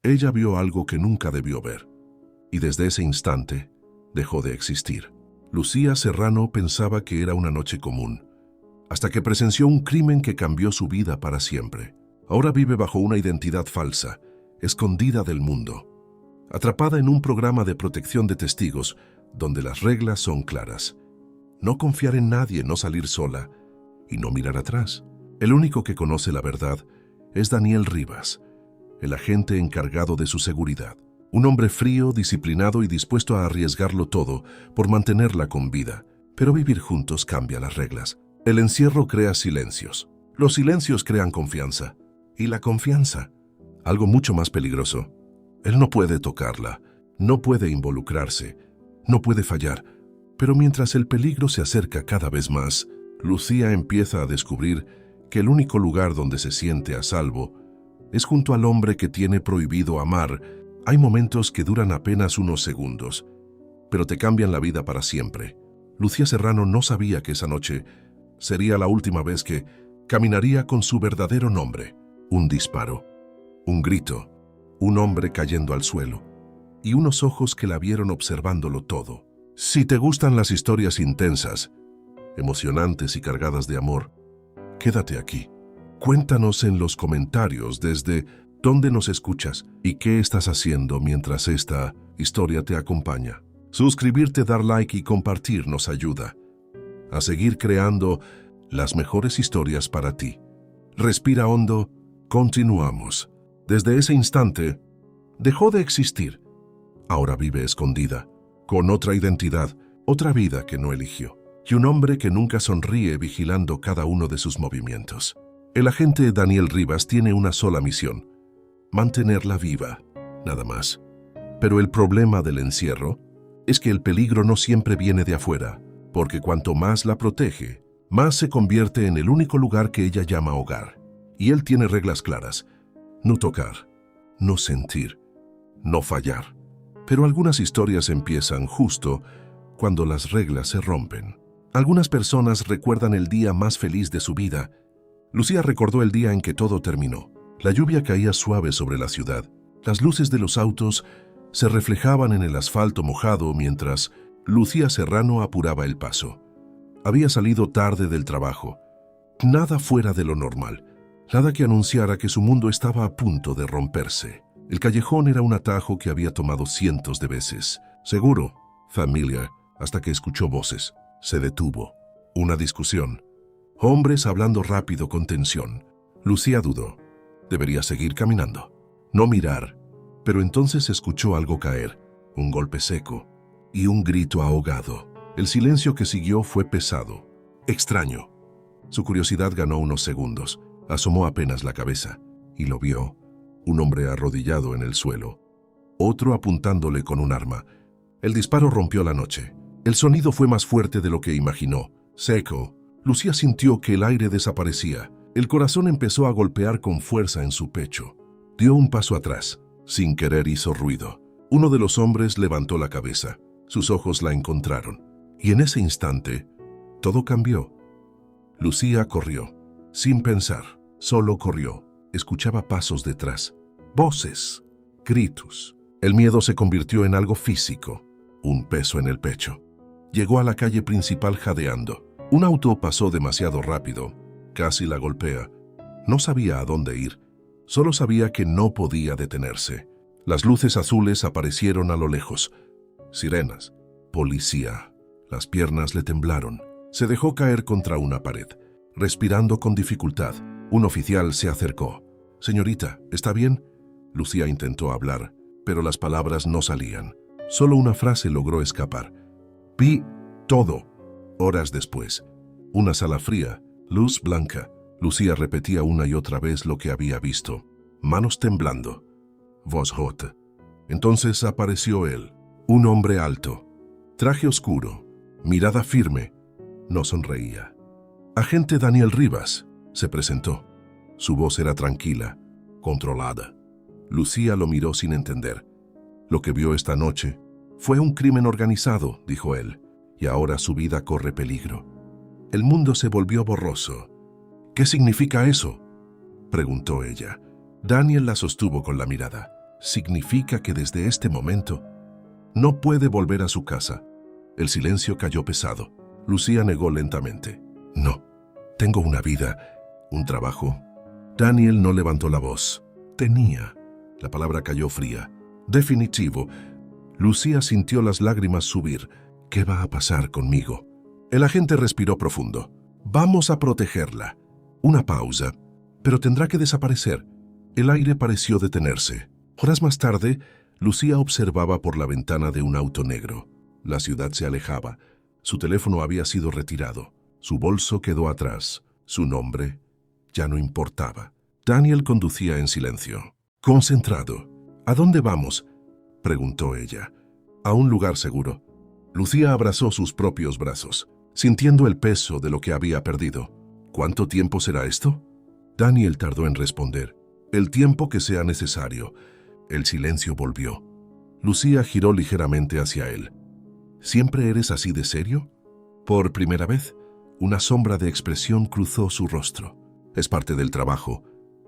Ella vio algo que nunca debió ver, y desde ese instante dejó de existir. Lucía Serrano pensaba que era una noche común, hasta que presenció un crimen que cambió su vida para siempre. Ahora vive bajo una identidad falsa, escondida del mundo, atrapada en un programa de protección de testigos donde las reglas son claras. No confiar en nadie, no salir sola y no mirar atrás. El único que conoce la verdad es Daniel Rivas, el agente encargado de su seguridad. Un hombre frío, disciplinado y dispuesto a arriesgarlo todo por mantenerla con vida. Pero vivir juntos cambia las reglas. El encierro crea silencios. Los silencios crean confianza. Y la confianza, algo mucho más peligroso. Él no puede tocarla, no puede involucrarse, no puede fallar. Pero mientras el peligro se acerca cada vez más, Lucía empieza a descubrir que el único lugar donde se siente a salvo es junto al hombre que tiene prohibido amar. Hay momentos que duran apenas unos segundos, pero te cambian la vida para siempre. Lucía Serrano no sabía que esa noche sería la última vez que caminaría con su verdadero nombre. Un disparo, un grito, un hombre cayendo al suelo y unos ojos que la vieron observándolo todo. Si te gustan las historias intensas, emocionantes y cargadas de amor, quédate aquí. Cuéntanos en los comentarios desde dónde nos escuchas y qué estás haciendo mientras esta historia te acompaña. Suscribirte, dar like y compartir nos ayuda a seguir creando las mejores historias para ti. Respira hondo, continuamos. Desde ese instante, dejó de existir. Ahora vive escondida, con otra identidad, otra vida que no eligió, y un hombre que nunca sonríe vigilando cada uno de sus movimientos. El agente Daniel Rivas tiene una sola misión: mantenerla viva, nada más. Pero el problema del encierro es que el peligro no siempre viene de afuera, porque cuanto más la protege, más se convierte en el único lugar que ella llama hogar. Y él tiene reglas claras: no tocar, no sentir, no fallar. Pero algunas historias empiezan justo cuando las reglas se rompen. Algunas personas recuerdan el día más feliz de su vida. Lucía recordó el día en que todo terminó. La lluvia caía suave sobre la ciudad. Las luces de los autos se reflejaban en el asfalto mojado mientras Lucía Serrano apuraba el paso. Había salido tarde del trabajo. Nada fuera de lo normal. Nada que anunciara que su mundo estaba a punto de romperse. El callejón era un atajo que había tomado cientos de veces. Seguro, familiar, hasta que escuchó voces. Se detuvo. Una discusión. Hombres hablando rápido con tensión. Lucía dudó. Debería seguir caminando. No mirar. Pero entonces escuchó algo caer. Un golpe seco. Y un grito ahogado. El silencio que siguió fue pesado. Extraño. Su curiosidad ganó unos segundos. Asomó apenas la cabeza. Y lo vio. Un hombre arrodillado en el suelo. Otro apuntándole con un arma. El disparo rompió la noche. El sonido fue más fuerte de lo que imaginó. Seco. Lucía sintió que el aire desaparecía. El corazón empezó a golpear con fuerza en su pecho. Dio un paso atrás. Sin querer hizo ruido. Uno de los hombres levantó la cabeza. Sus ojos la encontraron. Y en ese instante, todo cambió. Lucía corrió. Sin pensar, solo corrió. Escuchaba pasos detrás. Voces. Gritos. El miedo se convirtió en algo físico. Un peso en el pecho. Llegó a la calle principal jadeando. Un auto pasó demasiado rápido. Casi la golpea. No sabía a dónde ir. Solo sabía que no podía detenerse. Las luces azules aparecieron a lo lejos. Sirenas. Policía. Las piernas le temblaron. Se dejó caer contra una pared. Respirando con dificultad, un oficial se acercó. «Señorita, ¿está bien?» Lucía intentó hablar, pero las palabras no salían. Solo una frase logró escapar. «Vi todo». Horas después, una sala fría, luz blanca. Lucía repetía una y otra vez lo que había visto. Manos temblando. Voz rota. Entonces apareció él. Un hombre alto. Traje oscuro. Mirada firme. No sonreía. «Agente Daniel Rivas», se presentó. Su voz era tranquila, controlada. Lucía lo miró sin entender. «Lo que vio esta noche fue un crimen organizado», dijo él, «y ahora su vida corre peligro». El mundo se volvió borroso. «¿Qué significa eso?», preguntó ella. Daniel la sostuvo con la mirada. significa que desde este momento no puede volver a su casa. El silencio cayó pesado. Lucía negó lentamente. No, tengo una vida, un trabajo. Daniel no levantó la voz. Tenía. La palabra cayó fría. Definitivo. Lucía sintió las lágrimas subir. ¿Qué va a pasar conmigo? El agente respiró profundo. Vamos a protegerla. Una pausa. Pero tendrá que desaparecer. El aire pareció detenerse. Horas más tarde, Lucía observaba por la ventana de un auto negro. La ciudad se alejaba. Su teléfono había sido retirado. Su bolso quedó atrás. Su nombre ya no importaba. Daniel conducía en silencio. Concentrado. ¿A dónde vamos?, preguntó ella. A un lugar seguro. Lucía abrazó sus propios brazos, sintiendo el peso de lo que había perdido. ¿Cuánto tiempo será esto? Daniel tardó en responder. El tiempo que sea necesario. El silencio volvió. Lucía giró ligeramente hacia él. ¿Siempre eres así de serio? Por primera vez, una sombra de expresión cruzó su rostro. Es parte del trabajo.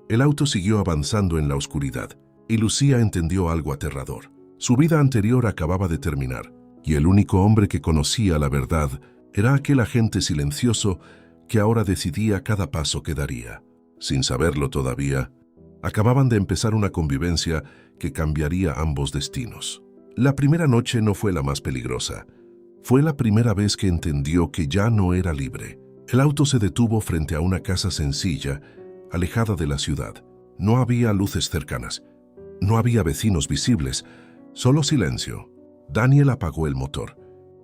El auto siguió avanzando en la oscuridad, y Lucía entendió algo aterrador. Su vida anterior acababa de terminar, y el único hombre que conocía la verdad era aquel agente silencioso que ahora decidía cada paso que daría. Sin saberlo todavía, acababan de empezar una convivencia que cambiaría ambos destinos. La primera noche no fue la más peligrosa. Fue la primera vez que entendió que ya no era libre. El auto se detuvo frente a una casa sencilla, alejada de la ciudad. No había luces cercanas. No había vecinos visibles. Solo silencio. Daniel apagó el motor.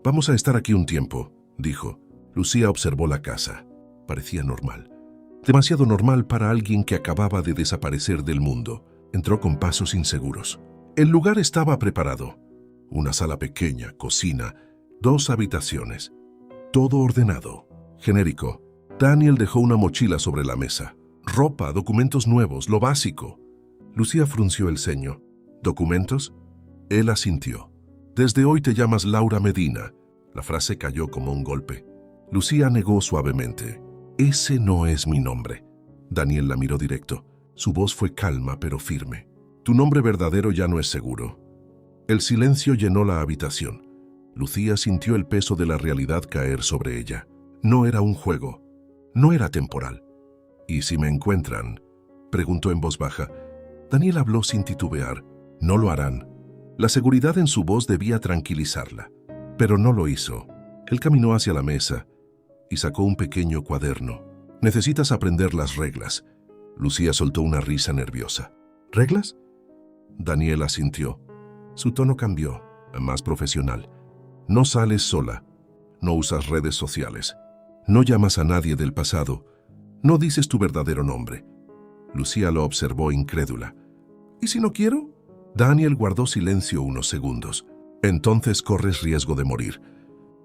«Vamos a estar aquí un tiempo», dijo. Lucía observó la casa. Parecía normal. Demasiado normal para alguien que acababa de desaparecer del mundo. Entró con pasos inseguros. El lugar estaba preparado. Una sala pequeña, cocina, 2 habitaciones. Todo ordenado. Genérico. Daniel dejó una mochila sobre la mesa. Ropa, documentos nuevos, lo básico. Lucía frunció el ceño. ¿Documentos? Él asintió. «Desde hoy te llamas Laura Medina». La frase cayó como un golpe. Lucía negó suavemente. «Ese no es mi nombre». Daniel la miró directo. Su voz fue calma pero firme. «Tu nombre verdadero ya no es seguro». El silencio llenó la habitación. Lucía sintió el peso de la realidad caer sobre ella. No era un juego. No era temporal. «¿Y si me encuentran?», preguntó en voz baja. Daniel habló sin titubear. «No lo harán». La seguridad en su voz debía tranquilizarla, pero no lo hizo. Él caminó hacia la mesa y sacó un pequeño cuaderno. «Necesitas aprender las reglas». Lucía soltó una risa nerviosa. «¿Reglas?». Daniel asintió. Su tono cambió, más profesional. «No sales sola. No usas redes sociales. No llamas a nadie del pasado. No dices tu verdadero nombre». Lucía lo observó incrédula. «¿Y si no quiero?». Daniel guardó silencio unos segundos. «Entonces corres riesgo de morir».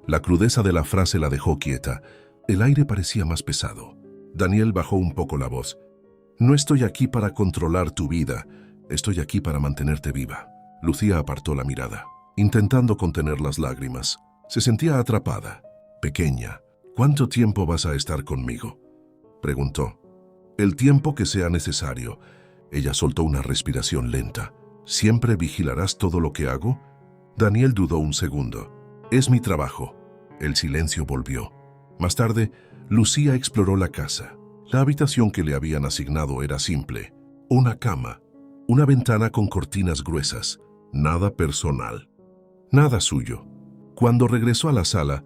La crudeza de la frase la dejó quieta. El aire parecía más pesado. Daniel bajó un poco la voz. «No estoy aquí para controlar tu vida. Estoy aquí para mantenerte viva». Lucía apartó la mirada, intentando contener las lágrimas. Se sentía atrapada, pequeña. «¿Cuánto tiempo vas a estar conmigo?», preguntó. «El tiempo que sea necesario». Ella soltó una respiración lenta. «¿Siempre vigilarás todo lo que hago?». Daniel dudó un segundo. «Es mi trabajo». El silencio volvió. Más tarde, Lucía exploró la casa. La habitación que le habían asignado era simple. Una cama, una ventana con cortinas gruesas. Nada personal. Nada suyo. Cuando regresó a la sala,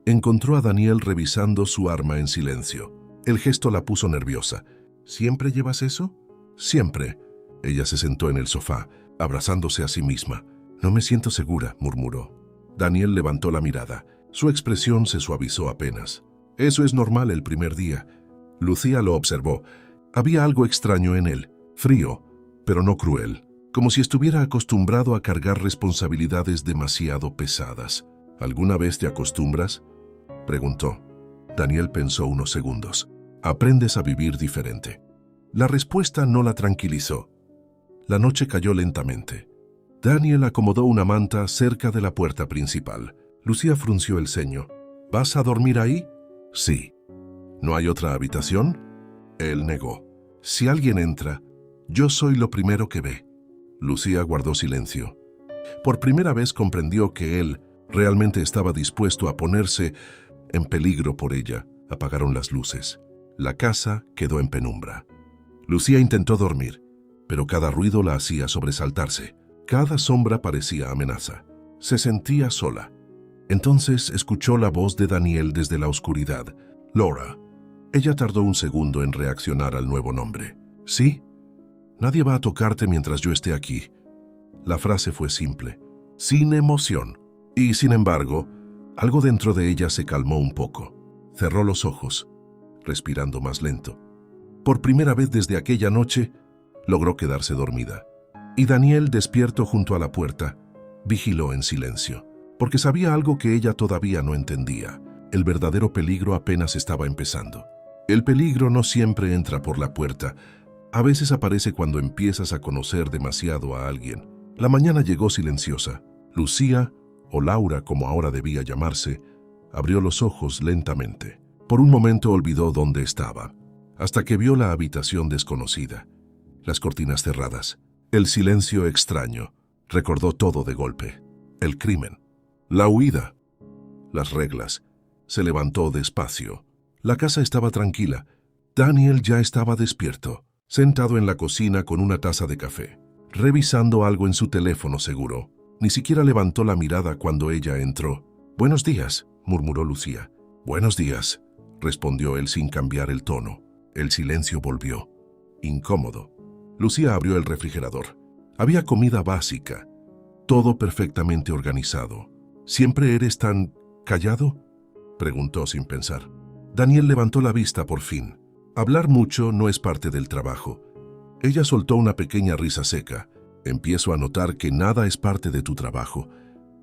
encontró a Daniel revisando su arma en silencio. El gesto la puso nerviosa. «¿Siempre llevas eso?». «Siempre». Ella se sentó en el sofá, abrazándose a sí misma. «No me siento segura», murmuró. Daniel levantó la mirada. Su expresión se suavizó apenas. «Eso es normal el primer día». Lucía lo observó. Había algo extraño en él, frío, pero no cruel, como si estuviera acostumbrado a cargar responsabilidades demasiado pesadas. «¿Alguna vez te acostumbras?», preguntó. Daniel pensó unos segundos. «Aprendes a vivir diferente». La respuesta no la tranquilizó. La noche cayó lentamente. Daniel acomodó una manta cerca de la puerta principal. Lucía frunció el ceño. «¿Vas a dormir ahí?». «Sí». «¿No hay otra habitación?». Él negó. «Si alguien entra, yo soy lo primero que ve». Lucía guardó silencio. Por primera vez comprendió que él realmente estaba dispuesto a ponerse en peligro por ella. Apagaron las luces. La casa quedó en penumbra. Lucía intentó dormir, pero cada ruido la hacía sobresaltarse. Cada sombra parecía amenaza. Se sentía sola. Entonces escuchó la voz de Daniel desde la oscuridad. Laura. Ella tardó un segundo en reaccionar al nuevo nombre. ¿Sí? Nadie va a tocarte mientras yo esté aquí. La frase fue simple, sin emoción. Y, sin embargo, algo dentro de ella se calmó un poco. Cerró los ojos, respirando más lento. Por primera vez desde aquella noche, logró quedarse dormida. Y Daniel, despierto junto a la puerta, vigiló en silencio, porque sabía algo que ella todavía no entendía. El verdadero peligro apenas estaba empezando. El peligro no siempre entra por la puerta. A veces aparece cuando empiezas a conocer demasiado a alguien. La mañana llegó silenciosa. Lucía, o Laura como ahora debía llamarse, abrió los ojos lentamente. Por un momento olvidó dónde estaba, hasta que vio la habitación desconocida, las cortinas cerradas, el silencio extraño. Recordó todo de golpe. El crimen, la huida, las reglas. Se levantó despacio. La casa estaba tranquila. Daniel ya estaba despierto, sentado en la cocina con una taza de café, revisando algo en su teléfono seguro. Ni siquiera levantó la mirada cuando ella entró. «Buenos días», murmuró Lucía. «Buenos días», respondió él sin cambiar el tono. El silencio volvió, incómodo. Lucía abrió el refrigerador. Había comida básica, todo perfectamente organizado. «¿Siempre eres tan callado?», preguntó sin pensar. Daniel levantó la vista por fin. Hablar mucho no es parte del trabajo. Ella soltó una pequeña risa seca. «Empiezo a notar que nada es parte de tu trabajo».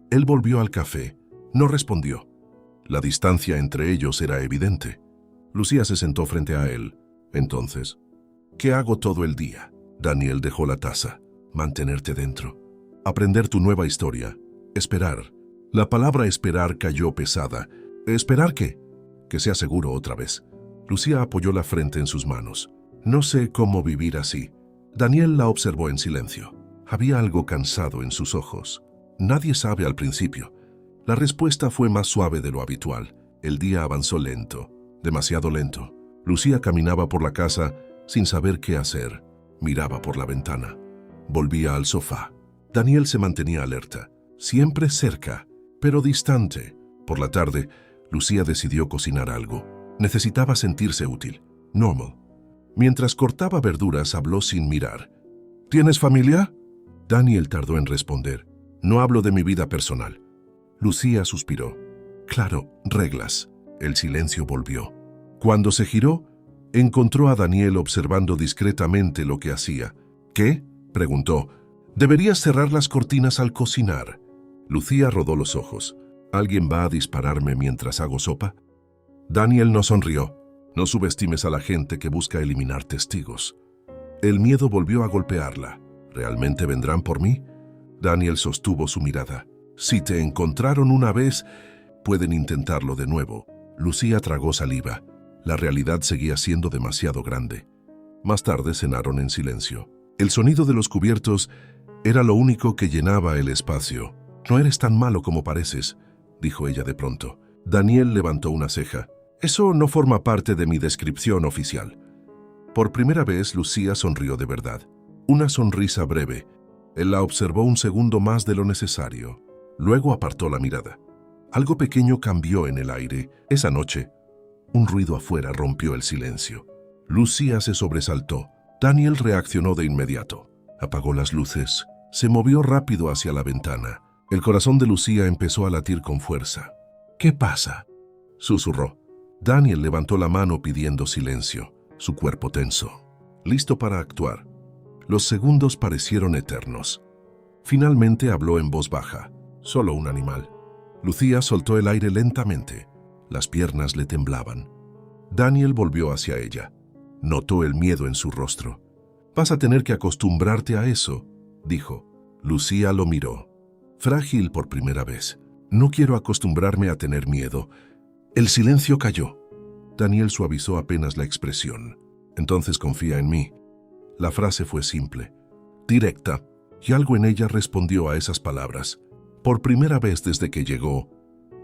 Él volvió al café. No respondió. La distancia entre ellos era evidente. Lucía se sentó frente a él. Entonces, ¿qué hago todo el día? Daniel dejó la taza. Mantenerte dentro. Aprender tu nueva historia. Esperar. La palabra esperar cayó pesada. ¿Esperar qué? Que sea seguro otra vez. Lucía apoyó la frente en sus manos. No sé cómo vivir así. Daniel la observó en silencio. Había algo cansado en sus ojos. Nadie sabe al principio. La respuesta fue más suave de lo habitual. El día avanzó lento, demasiado lento. Lucía caminaba por la casa sin saber qué hacer. Miraba por la ventana. Volvía al sofá. Daniel se mantenía alerta, siempre cerca, pero distante. Por la tarde, Lucía decidió cocinar algo. Necesitaba sentirse útil. Normal. Mientras cortaba verduras, habló sin mirar. ¿Tienes familia? Daniel tardó en responder. No hablo de mi vida personal. Lucía suspiró. Claro, reglas. El silencio volvió. Cuando se giró, encontró a Daniel observando discretamente lo que hacía. ¿Qué?, preguntó. Deberías cerrar las cortinas al cocinar. Lucía rodó los ojos. ¿Alguien va a dispararme mientras hago sopa? Daniel no sonrió. No subestimes a la gente que busca eliminar testigos. El miedo volvió a golpearla. ¿Realmente vendrán por mí? Daniel sostuvo su mirada. Si te encontraron una vez, pueden intentarlo de nuevo. Lucía tragó saliva. La realidad seguía siendo demasiado grande. Más tarde cenaron en silencio. El sonido de los cubiertos era lo único que llenaba el espacio. No eres tan malo como pareces, dijo ella de pronto. Daniel levantó una ceja. Eso no forma parte de mi descripción oficial. Por primera vez, Lucía sonrió de verdad. Una sonrisa breve. Él la observó un segundo más de lo necesario. Luego apartó la mirada. Algo pequeño cambió en el aire. Esa noche, un ruido afuera rompió el silencio. Lucía se sobresaltó. Daniel reaccionó de inmediato. Apagó las luces. Se movió rápido hacia la ventana. El corazón de Lucía empezó a latir con fuerza. «¿Qué pasa?», susurró. Daniel levantó la mano pidiendo silencio, su cuerpo tenso, listo para actuar. Los segundos parecieron eternos. Finalmente habló en voz baja. «Solo un animal». Lucía soltó el aire lentamente. Las piernas le temblaban. Daniel volvió hacia ella. Notó el miedo en su rostro. «Vas a tener que acostumbrarte a eso», dijo. Lucía lo miró. Frágil por primera vez. «No quiero acostumbrarme a tener miedo». El silencio cayó. Daniel suavizó apenas la expresión. «Entonces confía en mí». La frase fue simple, directa, y algo en ella respondió a esas palabras. Por primera vez desde que llegó,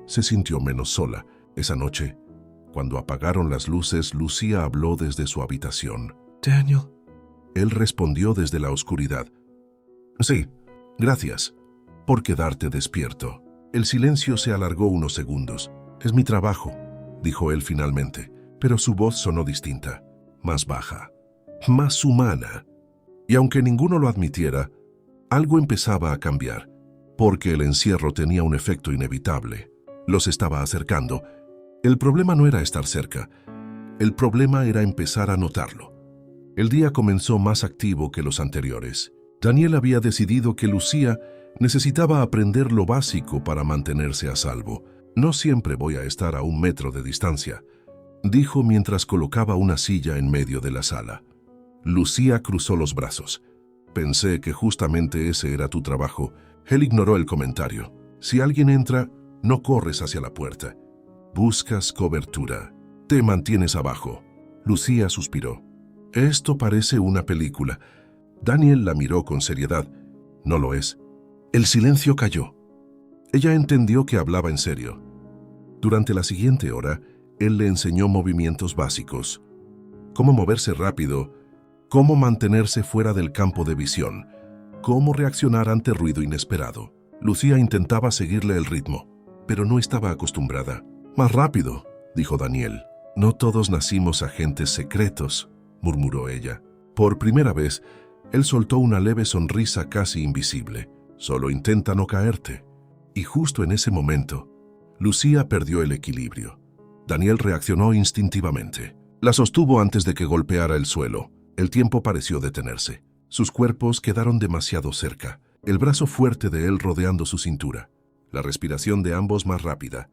se sintió menos sola. Esa noche, cuando apagaron las luces, Lucía habló desde su habitación. Daniel. Él respondió desde la oscuridad. Sí, gracias por quedarte despierto. El silencio se alargó unos segundos. Es mi trabajo, dijo él finalmente, pero su voz sonó distinta, más baja, más humana. Y aunque ninguno lo admitiera, algo empezaba a cambiar, porque el encierro tenía un efecto inevitable. Los estaba acercando. El problema no era estar cerca, el problema era empezar a notarlo. El día comenzó más activo que los anteriores. Daniel había decidido que Lucía necesitaba aprender lo básico para mantenerse a salvo. No siempre voy a estar a 1 metro de distancia, dijo mientras colocaba una silla en medio de la sala. Lucía cruzó los brazos. Pensé que justamente ese era tu trabajo. Él ignoró el comentario. Si alguien entra, no corres hacia la puerta. Buscas cobertura. Te mantienes abajo. Lucía suspiró. Esto parece una película. Daniel la miró con seriedad. No lo es. El silencio cayó. Ella entendió que hablaba en serio. Durante la siguiente hora, él le enseñó movimientos básicos. Cómo moverse rápido, cómo mantenerse fuera del campo de visión, cómo reaccionar ante ruido inesperado. Lucía intentaba seguirle el ritmo, pero no estaba acostumbrada. Más rápido, dijo Daniel. No todos nacimos agentes secretos, murmuró ella. Por primera vez, él soltó una leve sonrisa casi invisible. Solo intenta no caerte. Y justo en ese momento, Lucía perdió el equilibrio. Daniel reaccionó instintivamente. La sostuvo antes de que golpeara el suelo. El tiempo pareció detenerse. Sus cuerpos quedaron demasiado cerca, el brazo fuerte de él rodeando su cintura, la respiración de ambos más rápida.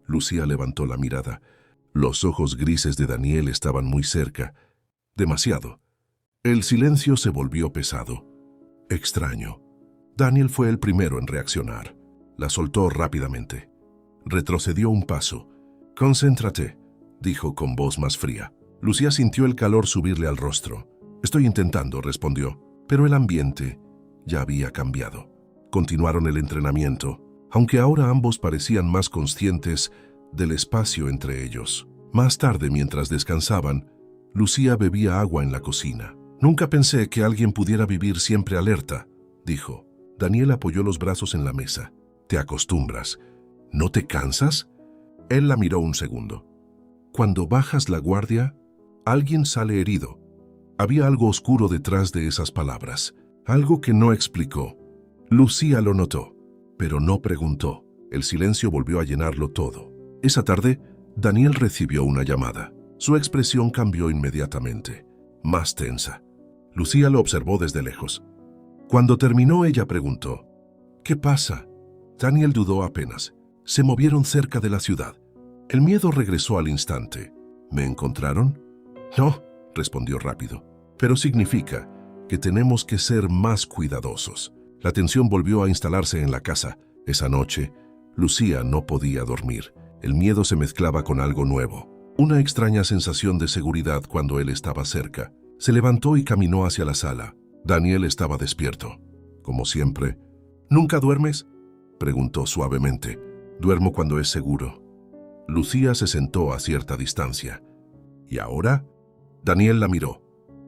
Lucía levantó la mirada. Los ojos grises de Daniel estaban muy cerca, demasiado. El silencio se volvió pesado. Extraño. Daniel fue el primero en reaccionar. La soltó rápidamente. Retrocedió un paso. «Concéntrate», dijo con voz más fría. Lucía sintió el calor subirle al rostro. «Estoy intentando», respondió, pero el ambiente ya había cambiado. Continuaron el entrenamiento, aunque ahora ambos parecían más conscientes del espacio entre ellos. Más tarde, mientras descansaban, Lucía bebía agua en la cocina. «Nunca pensé que alguien pudiera vivir siempre alerta», dijo. Daniel apoyó los brazos en la mesa. «Te acostumbras. ¿No te cansas?» Él la miró un segundo. «Cuando bajas la guardia, alguien sale herido». Había algo oscuro detrás de esas palabras, algo que no explicó. Lucía lo notó, pero no preguntó. El silencio volvió a llenarlo todo. Esa tarde, Daniel recibió una llamada. Su expresión cambió inmediatamente, más tensa. Lucía lo observó desde lejos. Cuando terminó, ella preguntó, «¿Qué pasa?» Daniel dudó apenas. Se movieron cerca de la ciudad. El miedo regresó al instante. «¿Me encontraron?» «No», respondió rápido, «pero significa que tenemos que ser más cuidadosos». La tensión volvió a instalarse en la casa. Esa noche, Lucía no podía dormir. El miedo se mezclaba con algo nuevo. Una extraña sensación de seguridad cuando él estaba cerca. Se levantó y caminó hacia la sala. Daniel estaba despierto, como siempre. «¿Nunca duermes?», preguntó suavemente. «Duermo cuando es seguro». Lucía se sentó a cierta distancia. «¿Y ahora?» Daniel la miró.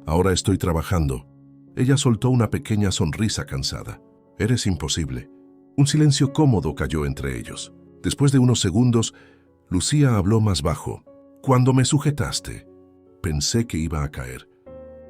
«Ahora estoy trabajando». Ella soltó una pequeña sonrisa cansada. «Eres imposible». Un silencio cómodo cayó entre ellos. Después de unos segundos, Lucía habló más bajo. «Cuando me sujetaste, pensé que iba a caer».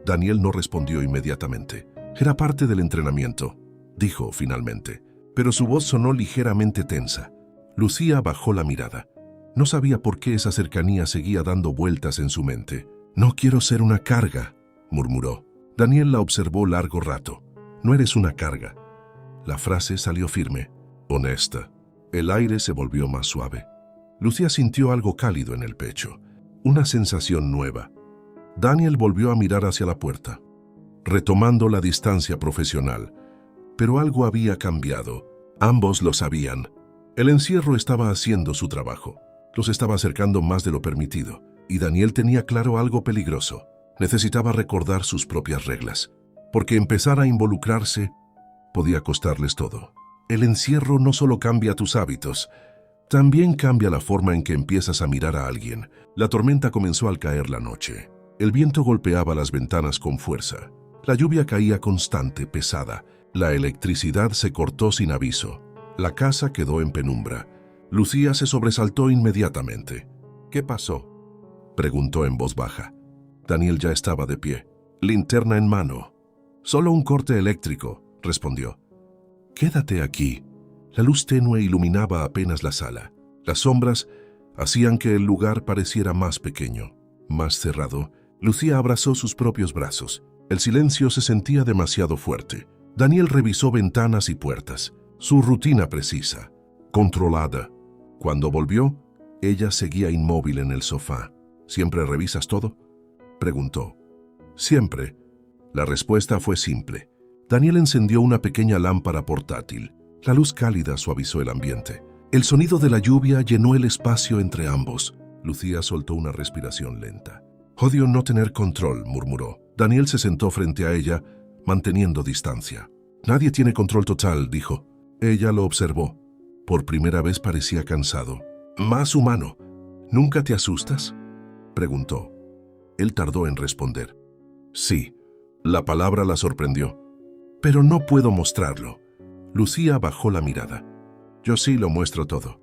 Daniel no respondió inmediatamente. «Era parte del entrenamiento», dijo finalmente, pero su voz sonó ligeramente tensa. Lucía bajó la mirada. No sabía por qué esa cercanía seguía dando vueltas en su mente. «No quiero ser una carga», murmuró. Daniel la observó largo rato. «No eres una carga». La frase salió firme, honesta. El aire se volvió más suave. Lucía sintió algo cálido en el pecho, una sensación nueva. Daniel volvió a mirar hacia la puerta, retomando la distancia profesional. Pero algo había cambiado. Ambos lo sabían. El encierro estaba haciendo su trabajo. Los estaba acercando más de lo permitido. Y Daniel tenía claro algo peligroso. Necesitaba recordar sus propias reglas. Porque empezar a involucrarse podía costarles todo. El encierro no solo cambia tus hábitos, también cambia la forma en que empiezas a mirar a alguien. La tormenta comenzó al caer la noche. El viento golpeaba las ventanas con fuerza. La lluvia caía constante, pesada. La electricidad se cortó sin aviso. La casa quedó en penumbra. Lucía se sobresaltó inmediatamente. «¿Qué pasó?», preguntó en voz baja. Daniel ya estaba de pie, linterna en mano. «Solo un corte eléctrico», respondió. «Quédate aquí». La luz tenue iluminaba apenas la sala. Las sombras hacían que el lugar pareciera más pequeño, más cerrado. Lucía abrazó sus propios brazos. El silencio se sentía demasiado fuerte. Daniel revisó ventanas y puertas. Su rutina precisa, controlada. Cuando volvió, ella seguía inmóvil en el sofá. «¿Siempre revisas todo?», preguntó. «Siempre». La respuesta fue simple. Daniel encendió una pequeña lámpara portátil. La luz cálida suavizó el ambiente. El sonido de la lluvia llenó el espacio entre ambos. Lucía soltó una respiración lenta. «Odio no tener control», murmuró. Daniel se sentó frente a ella, manteniendo distancia. «Nadie tiene control total», dijo. Ella lo observó. Por primera vez parecía cansado. «Más humano». «¿Nunca te asustas?», preguntó. Él tardó en responder. «Sí». La palabra la sorprendió. «Pero no puedo mostrarlo». Lucía bajó la mirada. «Yo sí lo muestro todo».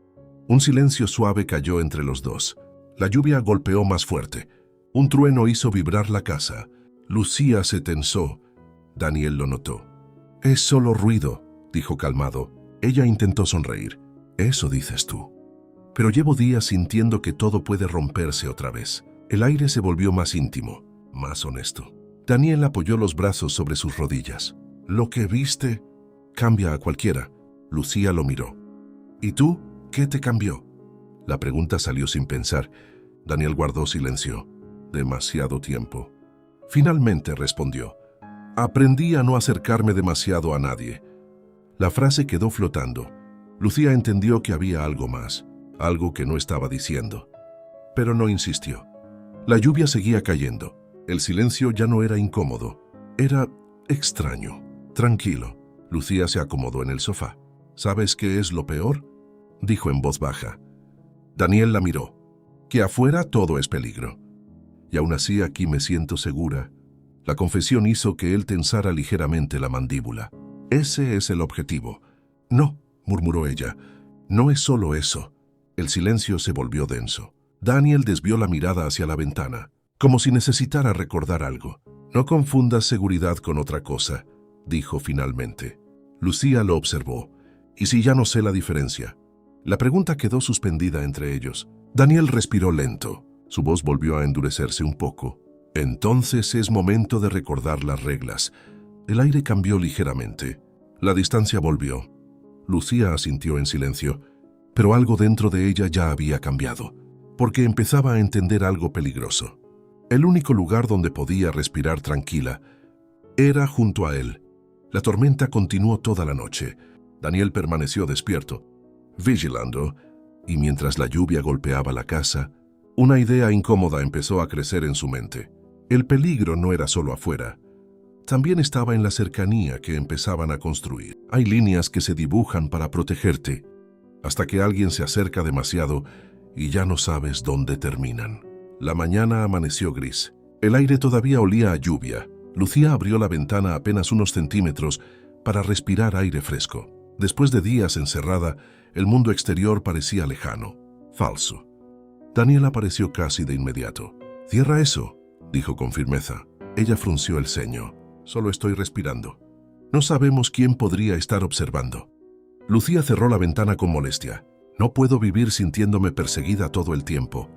Un silencio suave cayó entre los dos. La lluvia golpeó más fuerte. Un trueno hizo vibrar la casa. Lucía se tensó. Daniel lo notó. «Es solo ruido», dijo calmado. Ella intentó sonreír. «Eso dices tú. Pero llevo días sintiendo que todo puede romperse otra vez». El aire se volvió más íntimo, más honesto. Daniel apoyó los brazos sobre sus rodillas. «Lo que viste cambia a cualquiera». Lucía lo miró. «¿Y tú? ¿Qué te cambió?». La pregunta salió sin pensar. Daniel guardó silencio. Demasiado tiempo. Finalmente respondió. «Aprendí a no acercarme demasiado a nadie». La frase quedó flotando. Lucía entendió que había algo más, algo que no estaba diciendo. Pero no insistió. La lluvia seguía cayendo. El silencio ya no era incómodo. Era extraño, tranquilo. Lucía se acomodó en el sofá. «¿Sabes qué es lo peor?», dijo en voz baja. Daniel la miró. «Que afuera todo es peligro. Y aún así aquí me siento segura». La confesión hizo que él tensara ligeramente la mandíbula. «Ese es el objetivo». «No», murmuró ella. «No es solo eso». El silencio se volvió denso. Daniel desvió la mirada hacia la ventana, como si necesitara recordar algo. «No confundas seguridad con otra cosa», dijo finalmente. Lucía lo observó. «¿Y si ya no sé la diferencia?». La pregunta quedó suspendida entre ellos. Daniel respiró lento. Su voz volvió a endurecerse un poco. «Entonces es momento de recordar las reglas». El aire cambió ligeramente. La distancia volvió. Lucía asintió en silencio, pero algo dentro de ella ya había cambiado, porque empezaba a entender algo peligroso. El único lugar donde podía respirar tranquila era junto a él. La tormenta continuó toda la noche. Daniel permaneció despierto, vigilando, y mientras la lluvia golpeaba la casa, una idea incómoda empezó a crecer en su mente. El peligro no era solo afuera, también estaba en la cercanía que empezaban a construir. Hay líneas que se dibujan para protegerte, hasta que alguien se acerca demasiado y ya no sabes dónde terminan. La mañana amaneció gris. El aire todavía olía a lluvia. Lucía abrió la ventana apenas unos centímetros para respirar aire fresco. Después de días encerrada, el mundo exterior parecía lejano, falso. Daniel apareció casi de inmediato. «Cierra eso», dijo con firmeza. Ella frunció el ceño. «Solo estoy respirando. No sabemos quién podría estar observando». Lucía cerró la ventana con molestia. «No puedo vivir sintiéndome perseguida todo el tiempo».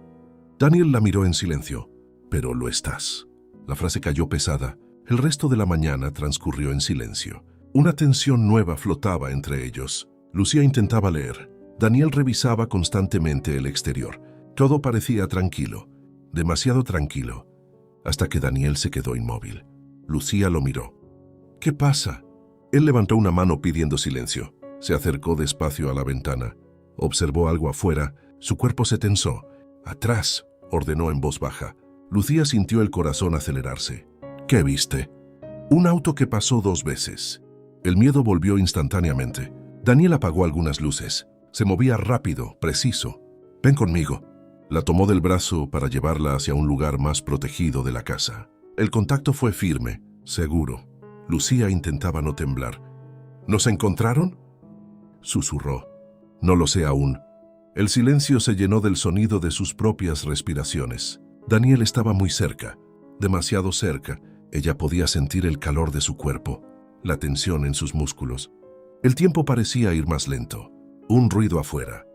Daniel la miró en silencio. «Pero lo estás». La frase cayó pesada. El resto de la mañana transcurrió en silencio. Una tensión nueva flotaba entre ellos. Lucía intentaba leer. Daniel revisaba constantemente el exterior. Todo parecía tranquilo, demasiado tranquilo, hasta que Daniel se quedó inmóvil. Lucía lo miró. «¿Qué pasa?». Él levantó una mano pidiendo silencio. Se acercó despacio a la ventana. Observó algo afuera. Su cuerpo se tensó. «Atrás», ordenó en voz baja. Lucía sintió el corazón acelerarse. «¿Qué viste?». «Un auto que pasó 2 veces». El miedo volvió instantáneamente. Daniel apagó algunas luces. Se movía rápido, preciso. «Ven conmigo». La tomó del brazo para llevarla hacia un lugar más protegido de la casa. El contacto fue firme, seguro. Lucía intentaba no temblar. «¿Nos encontraron?», susurró. «No lo sé aún». El silencio se llenó del sonido de sus propias respiraciones. Daniel estaba muy cerca, demasiado cerca. Ella podía sentir el calor de su cuerpo, la tensión en sus músculos. El tiempo parecía ir más lento. Un ruido afuera.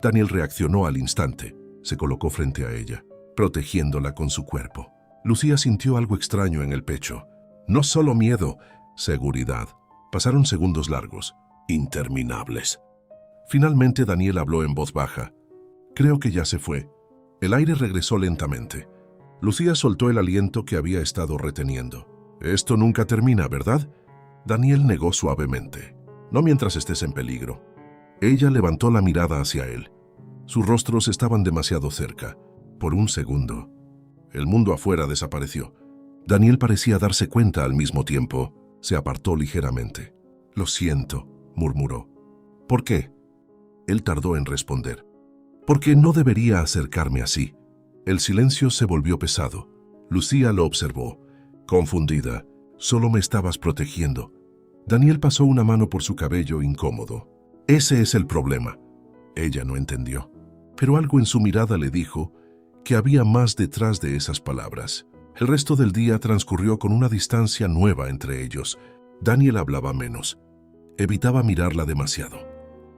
Daniel reaccionó al instante. Se colocó frente a ella, protegiéndola con su cuerpo. Lucía sintió algo extraño en el pecho. No solo miedo, seguridad. Pasaron segundos largos, interminables. Finalmente Daniel habló en voz baja. «Creo que ya se fue». El aire regresó lentamente. Lucía soltó el aliento que había estado reteniendo. «Esto nunca termina, ¿verdad?». Daniel negó suavemente. «No mientras estés en peligro». Ella levantó la mirada hacia él. Sus rostros estaban demasiado cerca. Por un segundo, el mundo afuera desapareció. Daniel parecía darse cuenta al mismo tiempo. Se apartó ligeramente. «Lo siento», murmuró. «¿Por qué?». Él tardó en responder. «Porque no debería acercarme así». El silencio se volvió pesado. Lucía lo observó, confundida. «Solo me estabas protegiendo». Daniel pasó una mano por su cabello incómodo. «Ese es el problema». Ella no entendió, pero algo en su mirada le dijo que había más detrás de esas palabras. El resto del día transcurrió con una distancia nueva entre ellos. Daniel hablaba menos. Evitaba mirarla demasiado.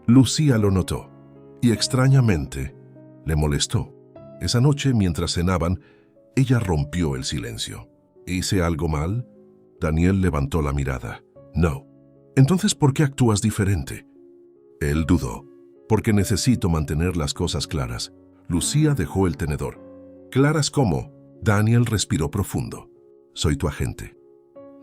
Lucía lo notó, y extrañamente le molestó. Esa noche, mientras cenaban, ella rompió el silencio. «¿Hice algo mal?». Daniel levantó la mirada. «No». «Entonces, ¿por qué actúas diferente?». Él dudó. «Porque necesito mantener las cosas claras». Lucía dejó el tenedor. «¿Claras cómo?». Daniel respiró profundo. «Soy tu agente».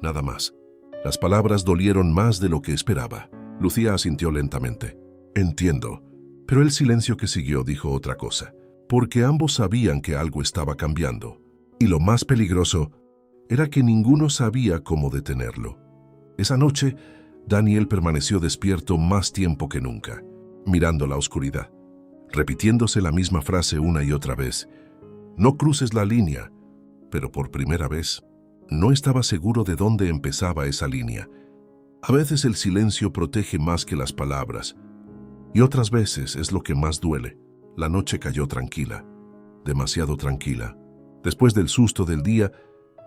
Nada más. Las palabras dolieron más de lo que esperaba. Lucía asintió lentamente. «Entiendo». Pero el silencio que siguió dijo otra cosa. Porque ambos sabían que algo estaba cambiando. Y lo más peligroso era que ninguno sabía cómo detenerlo. Esa noche, Daniel permaneció despierto más tiempo que nunca, mirando la oscuridad, repitiéndose la misma frase una y otra vez. «No cruces la línea». Pero por primera vez, no estaba seguro de dónde empezaba esa línea. A veces el silencio protege más que las palabras, y otras veces es lo que más duele. La noche cayó tranquila, demasiado tranquila. Después del susto del día,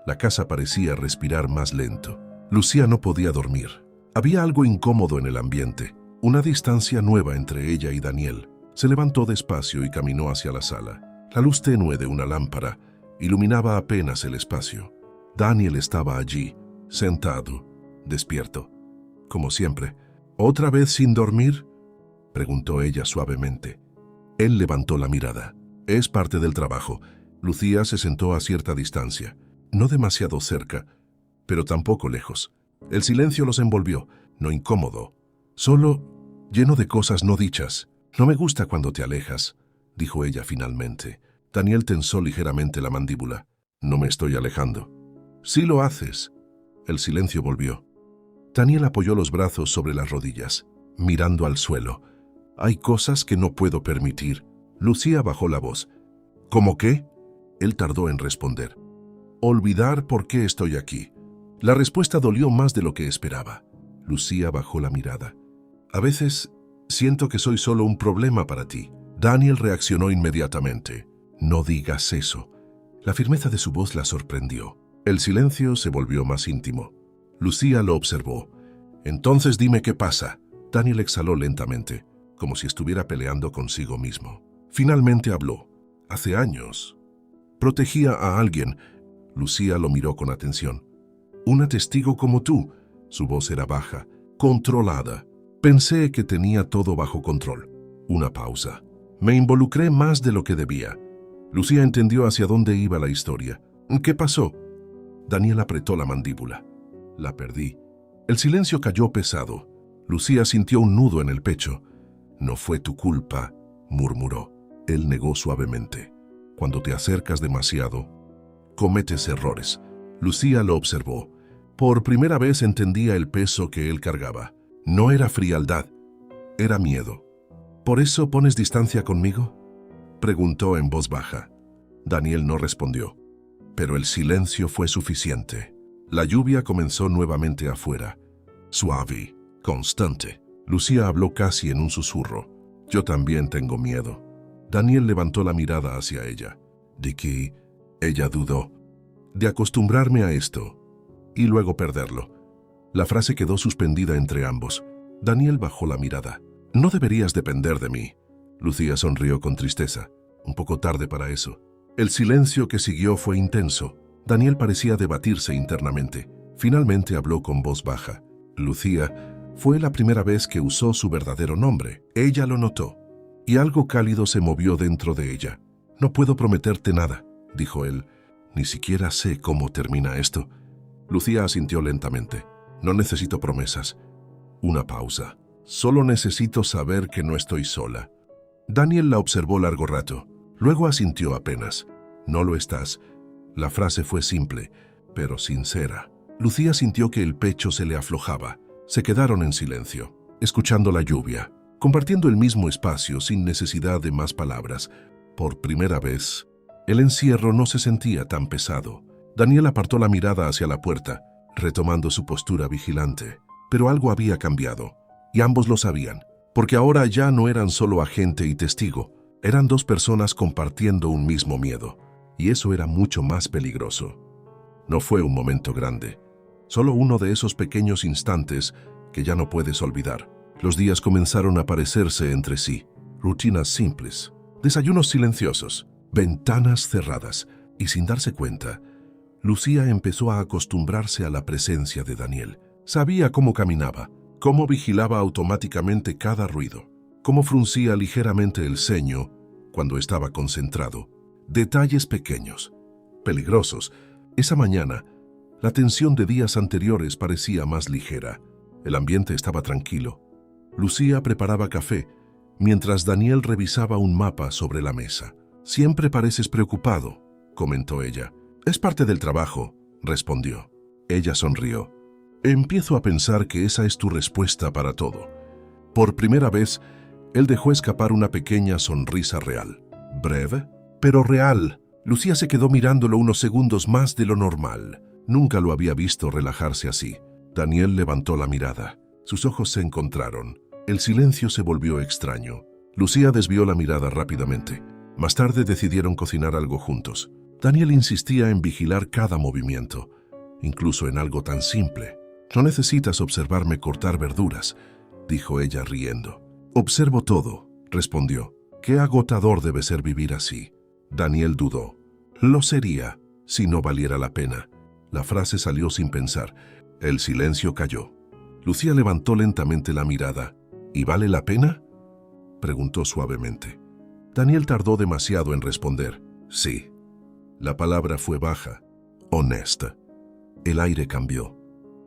la casa parecía respirar más lento. Lucía no podía dormir. Había algo incómodo en el ambiente, una distancia nueva entre ella y Daniel. Se levantó despacio y caminó hacia la sala. La luz tenue de una lámpara iluminaba apenas el espacio. Daniel estaba allí, sentado, despierto, como siempre. «¿Otra vez sin dormir?», preguntó ella suavemente. Él levantó la mirada. «Es parte del trabajo». Lucía se sentó a cierta distancia, no demasiado cerca, pero tampoco lejos. El silencio los envolvió, no incómodo, solo lleno de cosas no dichas. «No me gusta cuando te alejas», dijo ella finalmente. Daniel tensó ligeramente la mandíbula. «No me estoy alejando». «Sí lo haces». El silencio volvió. Daniel apoyó los brazos sobre las rodillas, mirando al suelo. «Hay cosas que no puedo permitir». Lucía bajó la voz. «¿Cómo qué?». Él tardó en responder. «Olvidar por qué estoy aquí». La respuesta dolió más de lo que esperaba. Lucía bajó la mirada. «A veces siento que soy solo un problema para ti». Daniel reaccionó inmediatamente. «No digas eso». La firmeza de su voz la sorprendió. El silencio se volvió más íntimo. Lucía lo observó. «Entonces dime qué pasa». Daniel exhaló lentamente, como si estuviera peleando consigo mismo. Finalmente habló. «Hace años protegía a alguien». Lucía lo miró con atención. «Una testigo como tú». Su voz era baja, controlada. «Pensé que tenía todo bajo control». Una pausa. «Me involucré más de lo que debía». Lucía entendió hacia dónde iba la historia. «¿Qué pasó?». Daniel apretó la mandíbula. «La perdí». El silencio cayó pesado. Lucía sintió un nudo en el pecho. «No fue tu culpa», murmuró. Él negó suavemente. «Cuando te acercas demasiado, cometes errores». Lucía lo observó. Por primera vez entendía el peso que él cargaba. No era frialdad, era miedo. ¿Por eso pones distancia conmigo?, preguntó en voz baja. Daniel no respondió, pero el silencio fue suficiente. La lluvia comenzó nuevamente afuera, suave, constante. Lucía habló casi en un susurro. Yo también tengo miedo. Daniel levantó la mirada hacia ella. ¿De qué? Ella dudó. De acostumbrarme a esto y luego perderlo. La frase quedó suspendida entre ambos. Daniel bajó la mirada. No deberías depender de mí. Lucía sonrió con tristeza. Un poco tarde para eso. El silencio que siguió fue intenso. Daniel parecía debatirse internamente. Finalmente habló con voz baja. Lucía, fue la primera vez que usó su verdadero nombre. Ella lo notó, y algo cálido se movió dentro de ella. No puedo prometerte nada, dijo él. Ni siquiera sé cómo termina esto. Lucía asintió lentamente. No necesito promesas. Una pausa. Solo necesito saber que no estoy sola. Daniel la observó largo rato. Luego asintió apenas. No lo estás. La frase fue simple, pero sincera. Lucía sintió que el pecho se le aflojaba. Se quedaron en silencio, escuchando la lluvia, compartiendo el mismo espacio sin necesidad de más palabras. Por primera vez, el encierro no se sentía tan pesado. Daniel apartó la mirada hacia la puerta, retomando su postura vigilante. Pero algo había cambiado, y ambos lo sabían, porque ahora ya no eran solo agente y testigo, eran dos personas compartiendo un mismo miedo, y eso era mucho más peligroso. No fue un momento grande, solo uno de esos pequeños instantes que ya no puedes olvidar. Los días comenzaron a parecerse entre sí, rutinas simples, desayunos silenciosos, ventanas cerradas, y sin darse cuenta, Lucía empezó a acostumbrarse a la presencia de Daniel. Sabía cómo caminaba, cómo vigilaba automáticamente cada ruido, cómo fruncía ligeramente el ceño cuando estaba concentrado. Detalles pequeños, peligrosos. Esa mañana, la tensión de días anteriores parecía más ligera. El ambiente estaba tranquilo. Lucía preparaba café, mientras Daniel revisaba un mapa sobre la mesa. «Siempre pareces preocupado», comentó ella. «Es parte del trabajo», respondió. Ella sonrió. «Empiezo a pensar que esa es tu respuesta para todo». Por primera vez, él dejó escapar una pequeña sonrisa real. Breve, pero real. Lucía se quedó mirándolo unos segundos más de lo normal. Nunca lo había visto relajarse así. Daniel levantó la mirada. Sus ojos se encontraron. El silencio se volvió extraño. Lucía desvió la mirada rápidamente. Más tarde decidieron cocinar algo juntos. Daniel insistía en vigilar cada movimiento, incluso en algo tan simple. «No necesitas observarme cortar verduras», dijo ella riendo. «Observo todo», respondió. «Qué agotador debe ser vivir así». Daniel dudó. «Lo sería, si no valiera la pena». La frase salió sin pensar. El silencio cayó. Lucía levantó lentamente la mirada. «¿Y vale la pena?», preguntó suavemente. Daniel tardó demasiado en responder. «Sí». La palabra fue baja, honesta. El aire cambió.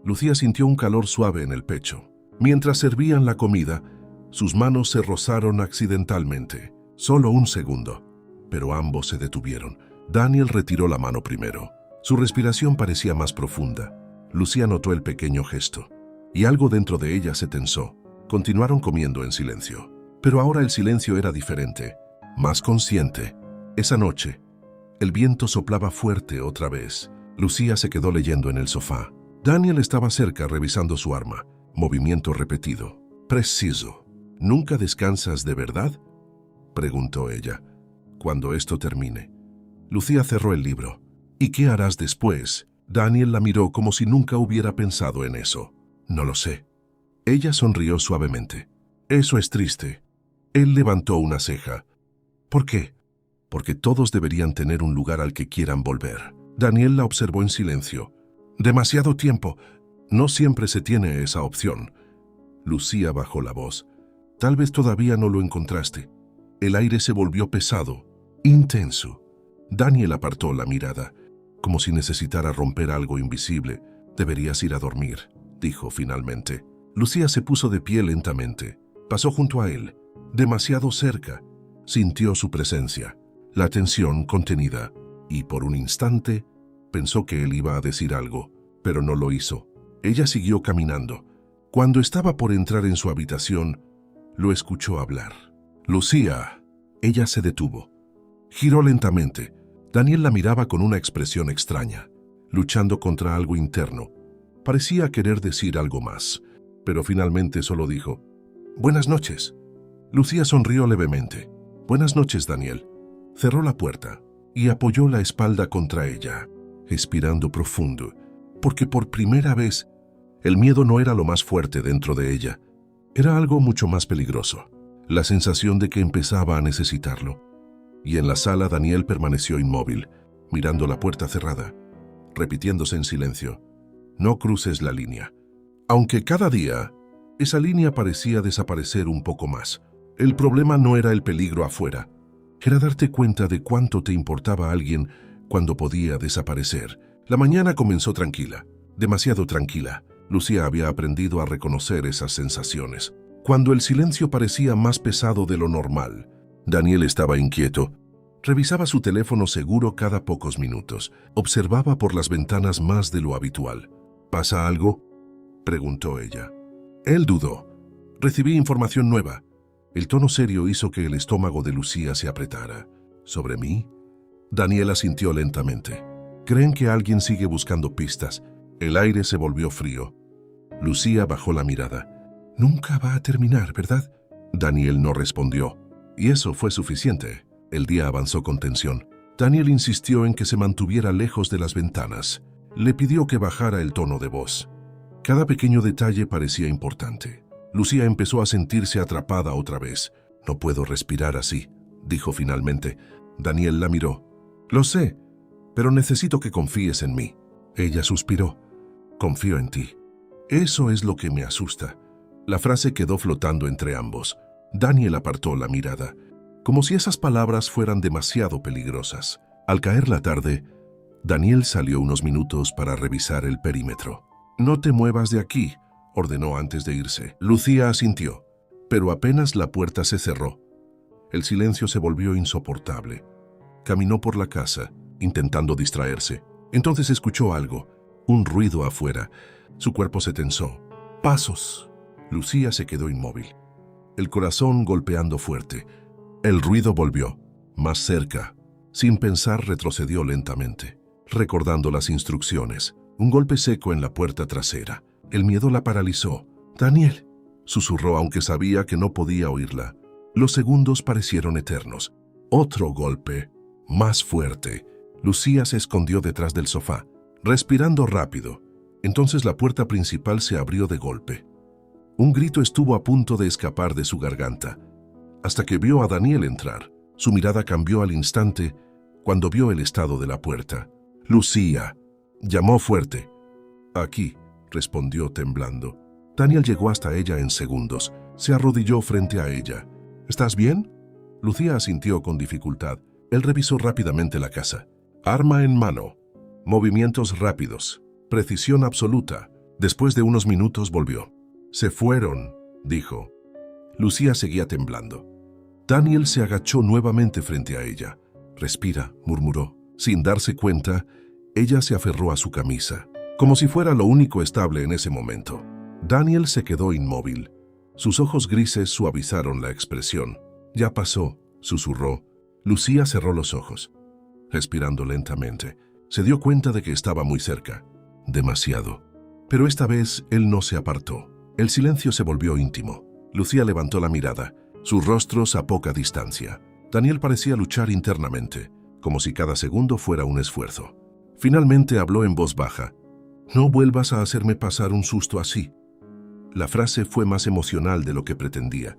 Lucía sintió un calor suave en el pecho. Mientras servían la comida, sus manos se rozaron accidentalmente. Solo un segundo, pero ambos se detuvieron. Daniel retiró la mano primero. Su respiración parecía más profunda. Lucía notó el pequeño gesto, y algo dentro de ella se tensó. Continuaron comiendo en silencio. Pero ahora el silencio era diferente, más consciente. Esa noche, el viento soplaba fuerte otra vez. Lucía se quedó leyendo en el sofá. Daniel estaba cerca revisando su arma. Movimiento repetido. Preciso. «¿Nunca descansas de verdad?», preguntó ella. «Cuando esto termine». Lucía cerró el libro. «¿Y qué harás después?». Daniel la miró como si nunca hubiera pensado en eso. «No lo sé». Ella sonrió suavemente. «Eso es triste». Él levantó una ceja. «¿Por qué?». «Porque todos deberían tener un lugar al que quieran volver». Daniel la observó en silencio. «Demasiado tiempo. No siempre se tiene esa opción». Lucía bajó la voz. «Tal vez todavía no lo encontraste». El aire se volvió pesado, intenso. Daniel apartó la mirada, como si necesitara romper algo invisible. «Deberías ir a dormir», dijo finalmente. Lucía se puso de pie lentamente. Pasó junto a él, demasiado cerca. Sintió su presencia, la tensión contenida, y por un instante pensó que él iba a decir algo, pero no lo hizo. Ella siguió caminando. Cuando estaba por entrar en su habitación, lo escuchó hablar. «Lucía». Ella se detuvo. Giró lentamente. Daniel la miraba con una expresión extraña, luchando contra algo interno. Parecía querer decir algo más, pero finalmente solo dijo: «Buenas noches». Lucía sonrió levemente. «Buenas noches, Daniel». Cerró la puerta y apoyó la espalda contra ella, respirando profundo, porque por primera vez el miedo no era lo más fuerte dentro de ella. Era algo mucho más peligroso, la sensación de que empezaba a necesitarlo. Y en la sala Daniel permaneció inmóvil, mirando la puerta cerrada, repitiéndose en silencio: «No cruces la línea». Aunque cada día esa línea parecía desaparecer un poco más. El problema no era el peligro afuera, era darte cuenta de cuánto te importaba alguien cuando podía desaparecer. La mañana comenzó tranquila, demasiado tranquila. Lucía había aprendido a reconocer esas sensaciones. Cuando el silencio parecía más pesado de lo normal, Daniel estaba inquieto. Revisaba su teléfono seguro cada pocos minutos. Observaba por las ventanas más de lo habitual. «¿Pasa algo?», preguntó ella. Él dudó. «Recibí información nueva». El tono serio hizo que el estómago de Lucía se apretara. «¿Sobre mí?». Daniel asintió lentamente. «Creen que alguien sigue buscando pistas». El aire se volvió frío. Lucía bajó la mirada. «Nunca va a terminar, ¿verdad?». Daniel no respondió. Y eso fue suficiente. El día avanzó con tensión. Daniel insistió en que se mantuviera lejos de las ventanas. Le pidió que bajara el tono de voz. Cada pequeño detalle parecía importante. Lucía empezó a sentirse atrapada otra vez. «No puedo respirar así», dijo finalmente. Daniel la miró. «Lo sé, pero necesito que confíes en mí». Ella suspiró. «Confío en ti». «Eso es lo que me asusta». La frase quedó flotando entre ambos. Daniel apartó la mirada, como si esas palabras fueran demasiado peligrosas. Al caer la tarde, Daniel salió unos minutos para revisar el perímetro. «No te muevas de aquí», ordenó antes de irse. Lucía asintió, pero apenas la puerta se cerró, el silencio se volvió insoportable. Caminó por la casa, intentando distraerse. Entonces escuchó algo, un ruido afuera. Su cuerpo se tensó. Pasos. Lucía se quedó inmóvil, el corazón golpeando fuerte. El ruido volvió, más cerca. Sin pensar, retrocedió lentamente, recordando las instrucciones. Un golpe seco en la puerta trasera. El miedo la paralizó. «Daniel», susurró, aunque sabía que no podía oírla. Los segundos parecieron eternos. Otro golpe, más fuerte. Lucía se escondió detrás del sofá, respirando rápido. Entonces la puerta principal se abrió de golpe. Un grito estuvo a punto de escapar de su garganta, hasta que vio a Daniel entrar. Su mirada cambió al instante cuando vio el estado de la puerta. «Lucía», llamó fuerte. «Aquí», respondió temblando. Daniel llegó hasta ella en segundos. Se arrodilló frente a ella. «¿Estás bien?». Lucía asintió con dificultad. Él revisó rápidamente la casa. Arma en mano, movimientos rápidos, precisión absoluta. Después de unos minutos volvió. «Se fueron», dijo. Lucía seguía temblando. Daniel se agachó nuevamente frente a ella. «Respira», murmuró. Sin darse cuenta, ella se aferró a su camisa, como si fuera lo único estable en ese momento. Daniel se quedó inmóvil. Sus ojos grises suavizaron la expresión. «Ya pasó», susurró. Lucía cerró los ojos. Respirando lentamente, se dio cuenta de que estaba muy cerca. Demasiado. Pero esta vez él no se apartó. El silencio se volvió íntimo. Lucía levantó la mirada, sus rostros a poca distancia. Daniel parecía luchar internamente, como si cada segundo fuera un esfuerzo. Finalmente habló en voz baja. «No vuelvas a hacerme pasar un susto así». La frase fue más emocional de lo que pretendía.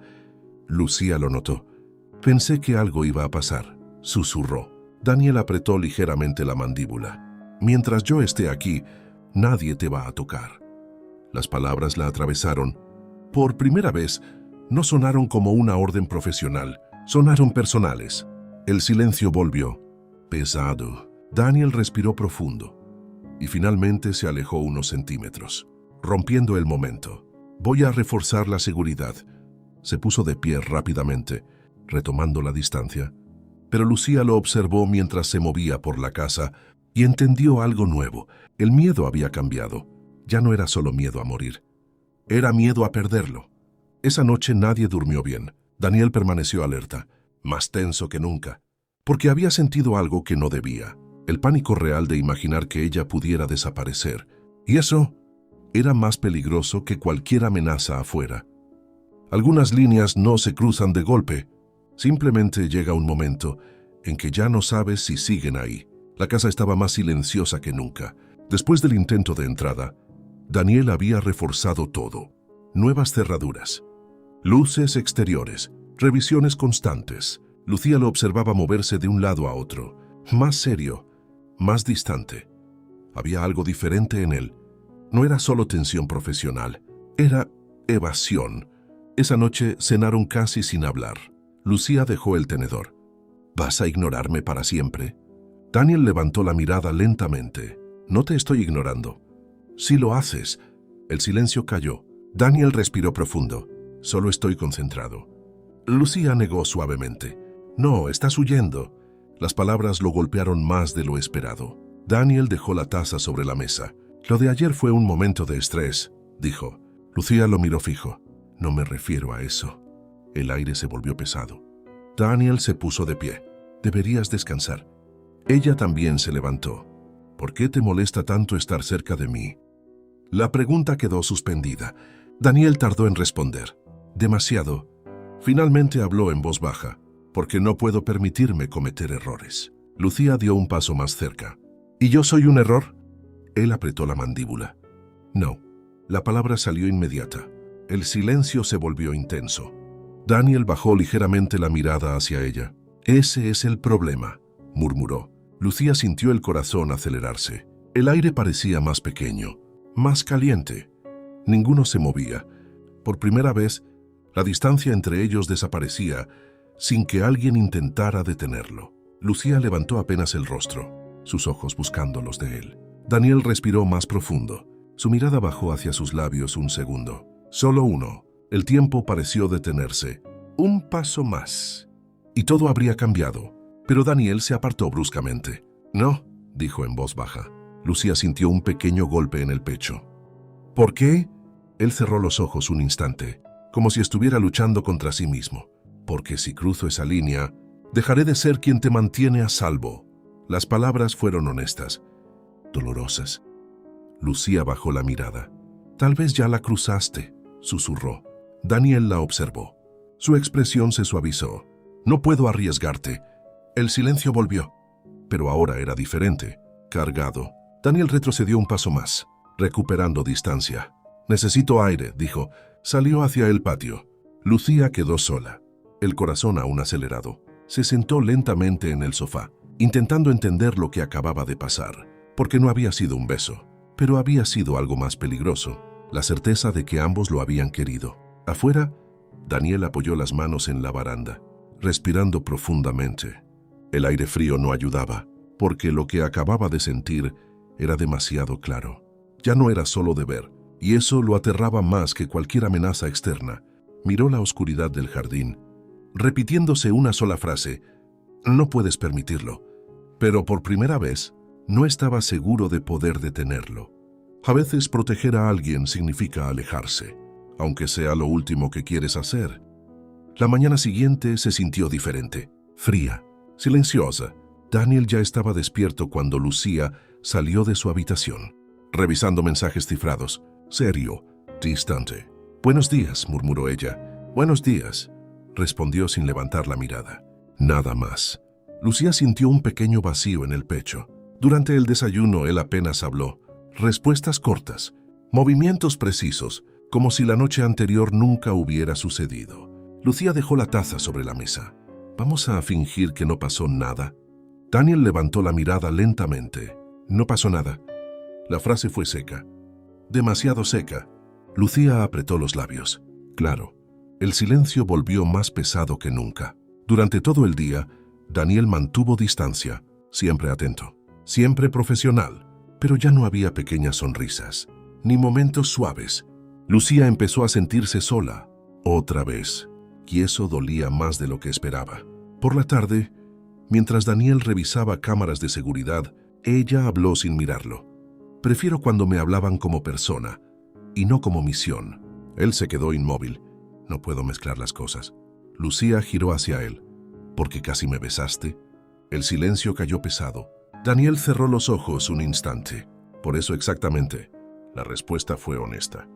Lucía lo notó. «Pensé que algo iba a pasar», susurró. Daniel apretó ligeramente la mandíbula. «Mientras yo esté aquí, nadie te va a tocar». Las palabras la atravesaron. Por primera vez, no sonaron como una orden profesional, sonaron personales. El silencio volvió, pesado. Daniel respiró profundo y finalmente se alejó unos centímetros, rompiendo el momento. «Voy a reforzar la seguridad». Se puso de pie rápidamente, retomando la distancia. Pero Lucía lo observó mientras se movía por la casa. y entendió algo nuevo. El miedo había cambiado. Ya no era solo miedo a morir. Era miedo a perderlo. Esa noche nadie durmió bien. Daniel permaneció alerta, más tenso que nunca, porque había sentido algo que no debía. El pánico real de imaginar que ella pudiera desaparecer. Y eso era más peligroso que cualquier amenaza afuera. Algunas líneas no se cruzan de golpe. Simplemente llega un momento en que ya no sabes si siguen ahí. La casa estaba más silenciosa que nunca. Después del intento de entrada, Daniel había reforzado todo. Nuevas cerraduras, luces exteriores, revisiones constantes. Lucía lo observaba moverse de un lado a otro, más serio, más distante. Había algo diferente en él. No era solo tensión profesional, era evasión. Esa noche cenaron casi sin hablar. Lucía dejó el tenedor. ¿Vas a ignorarme para siempre? Daniel levantó la mirada lentamente. No te estoy ignorando. Si lo haces. El silencio cayó. Daniel respiró profundo. Solo estoy concentrado. Lucía negó suavemente. No, estás huyendo. Las palabras lo golpearon más de lo esperado. Daniel dejó la taza sobre la mesa. Lo de ayer fue un momento de estrés, dijo. Lucía lo miró fijo. No me refiero a eso. El aire se volvió pesado. Daniel se puso de pie. Deberías descansar. Ella también se levantó. ¿Por qué te molesta tanto estar cerca de mí? La pregunta quedó suspendida. Daniel tardó en responder. Demasiado. Finalmente habló en voz baja. Porque no puedo permitirme cometer errores. Lucía dio un paso más cerca. ¿Y yo soy un error? Él apretó la mandíbula. No. La palabra salió inmediata. El silencio se volvió intenso. Daniel bajó ligeramente la mirada hacia ella. Ese es el problema, murmuró. Lucía sintió el corazón acelerarse. El aire parecía más pequeño, más caliente. Ninguno se movía. Por primera vez, la distancia entre ellos desaparecía sin que alguien intentara detenerlo. Lucía levantó apenas el rostro, sus ojos buscando los de él. Daniel respiró más profundo. Su mirada bajó hacia sus labios un segundo. Solo uno. El tiempo pareció detenerse. Un paso más. Y todo habría cambiado. Pero Daniel se apartó bruscamente. No, dijo en voz baja. Lucía sintió un pequeño golpe en el pecho. ¿Por qué? Él cerró los ojos un instante, como si estuviera luchando contra sí mismo. Porque si cruzo esa línea, dejaré de ser quien te mantiene a salvo. Las palabras fueron honestas, dolorosas. Lucía bajó la mirada. Tal vez ya la cruzaste, susurró. Daniel la observó. Su expresión se suavizó. No puedo arriesgarte. El silencio volvió, pero ahora era diferente, cargado. Daniel retrocedió un paso más, recuperando distancia. Necesito aire, dijo. Salió hacia el patio. Lucía quedó sola, el corazón aún acelerado. Se sentó lentamente en el sofá, intentando entender lo que acababa de pasar, porque no había sido un beso, pero había sido algo más peligroso, la certeza de que ambos lo habían querido. Afuera, Daniel apoyó las manos en la baranda, respirando profundamente. El aire frío no ayudaba, porque lo que acababa de sentir era demasiado claro. Ya no era solo de ver, y eso lo aterraba más que cualquier amenaza externa. Miró la oscuridad del jardín, repitiéndose una sola frase: no puedes permitirlo. Pero por primera vez, no estaba seguro de poder detenerlo. A veces proteger a alguien significa alejarse, aunque sea lo último que quieres hacer. La mañana siguiente se sintió diferente, fría, silenciosa. Daniel ya estaba despierto cuando Lucía salió de su habitación, revisando mensajes cifrados. Serio, distante. Buenos días, murmuró ella. Buenos días, respondió sin levantar la mirada. Nada más. Lucía sintió un pequeño vacío en el pecho. Durante el desayuno él apenas habló. Respuestas cortas, movimientos precisos, como si la noche anterior nunca hubiera sucedido. Lucía dejó la taza sobre la mesa. ¿Vamos a fingir que no pasó nada? Daniel levantó la mirada lentamente. No pasó nada. La frase fue seca. Demasiado seca. Lucía apretó los labios. Claro. El silencio volvió más pesado que nunca. Durante todo el día, Daniel mantuvo distancia, siempre atento, siempre profesional. Pero ya no había pequeñas sonrisas, ni momentos suaves. Lucía empezó a sentirse sola, otra vez, y eso dolía más de lo que esperaba. Por la tarde, mientras Daniel revisaba cámaras de seguridad, Ella habló sin mirarlo. Prefiero cuando me hablaban como persona y no como misión. Él se quedó inmóvil. No puedo mezclar las cosas. Lucía giró hacia él. ¿Por qué casi me besaste? El silencio cayó pesado. Daniel cerró los ojos un instante. Por eso exactamente. La respuesta fue honesta.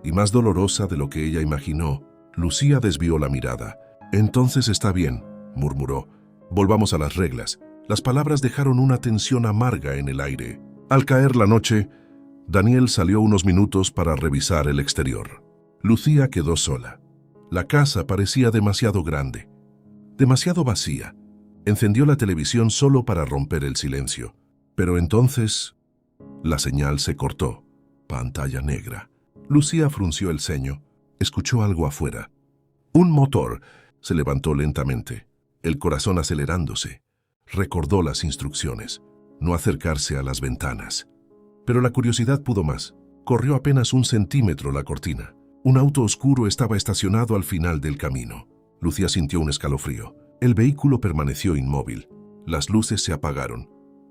Y más dolorosa de lo que ella imaginó. Lucía desvió la mirada. Entonces está bien, murmuró. Volvamos a las reglas. Las palabras dejaron una tensión amarga en el aire. Al caer la noche, Daniel salió unos minutos para revisar el exterior. Lucía quedó sola. La casa parecía demasiado grande, demasiado vacía. Encendió la televisión solo para romper el silencio. Pero entonces, la señal se cortó. Pantalla negra. Lucía frunció el ceño. Escuchó algo afuera. Un motor. Se levantó lentamente, el corazón acelerándose. Recordó las instrucciones. No acercarse a las ventanas. Pero la curiosidad pudo más. Corrió apenas 1 centímetro la cortina. Un auto oscuro estaba estacionado al final del camino. Lucía sintió un escalofrío. El vehículo permaneció inmóvil. Las luces se apagaron.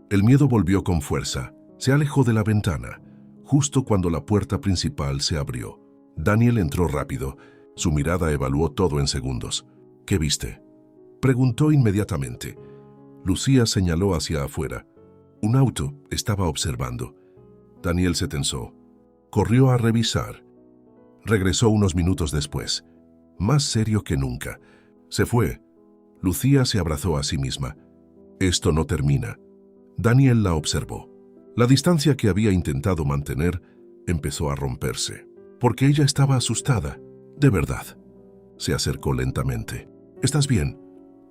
El miedo volvió con fuerza. Se alejó de la ventana, justo cuando la puerta principal se abrió. Daniel entró rápido. Su mirada evaluó todo en segundos. ¿Qué viste?, preguntó inmediatamente. Lucía señaló hacia afuera. Un auto estaba observando. Daniel se tensó. Corrió a revisar. Regresó unos minutos después, más serio que nunca. Se fue. Lucía se abrazó a sí misma. Esto no termina. Daniel la observó. La distancia que había intentado mantener empezó a romperse, porque ella estaba asustada, de verdad. Se acercó lentamente. «¿Estás bien?»,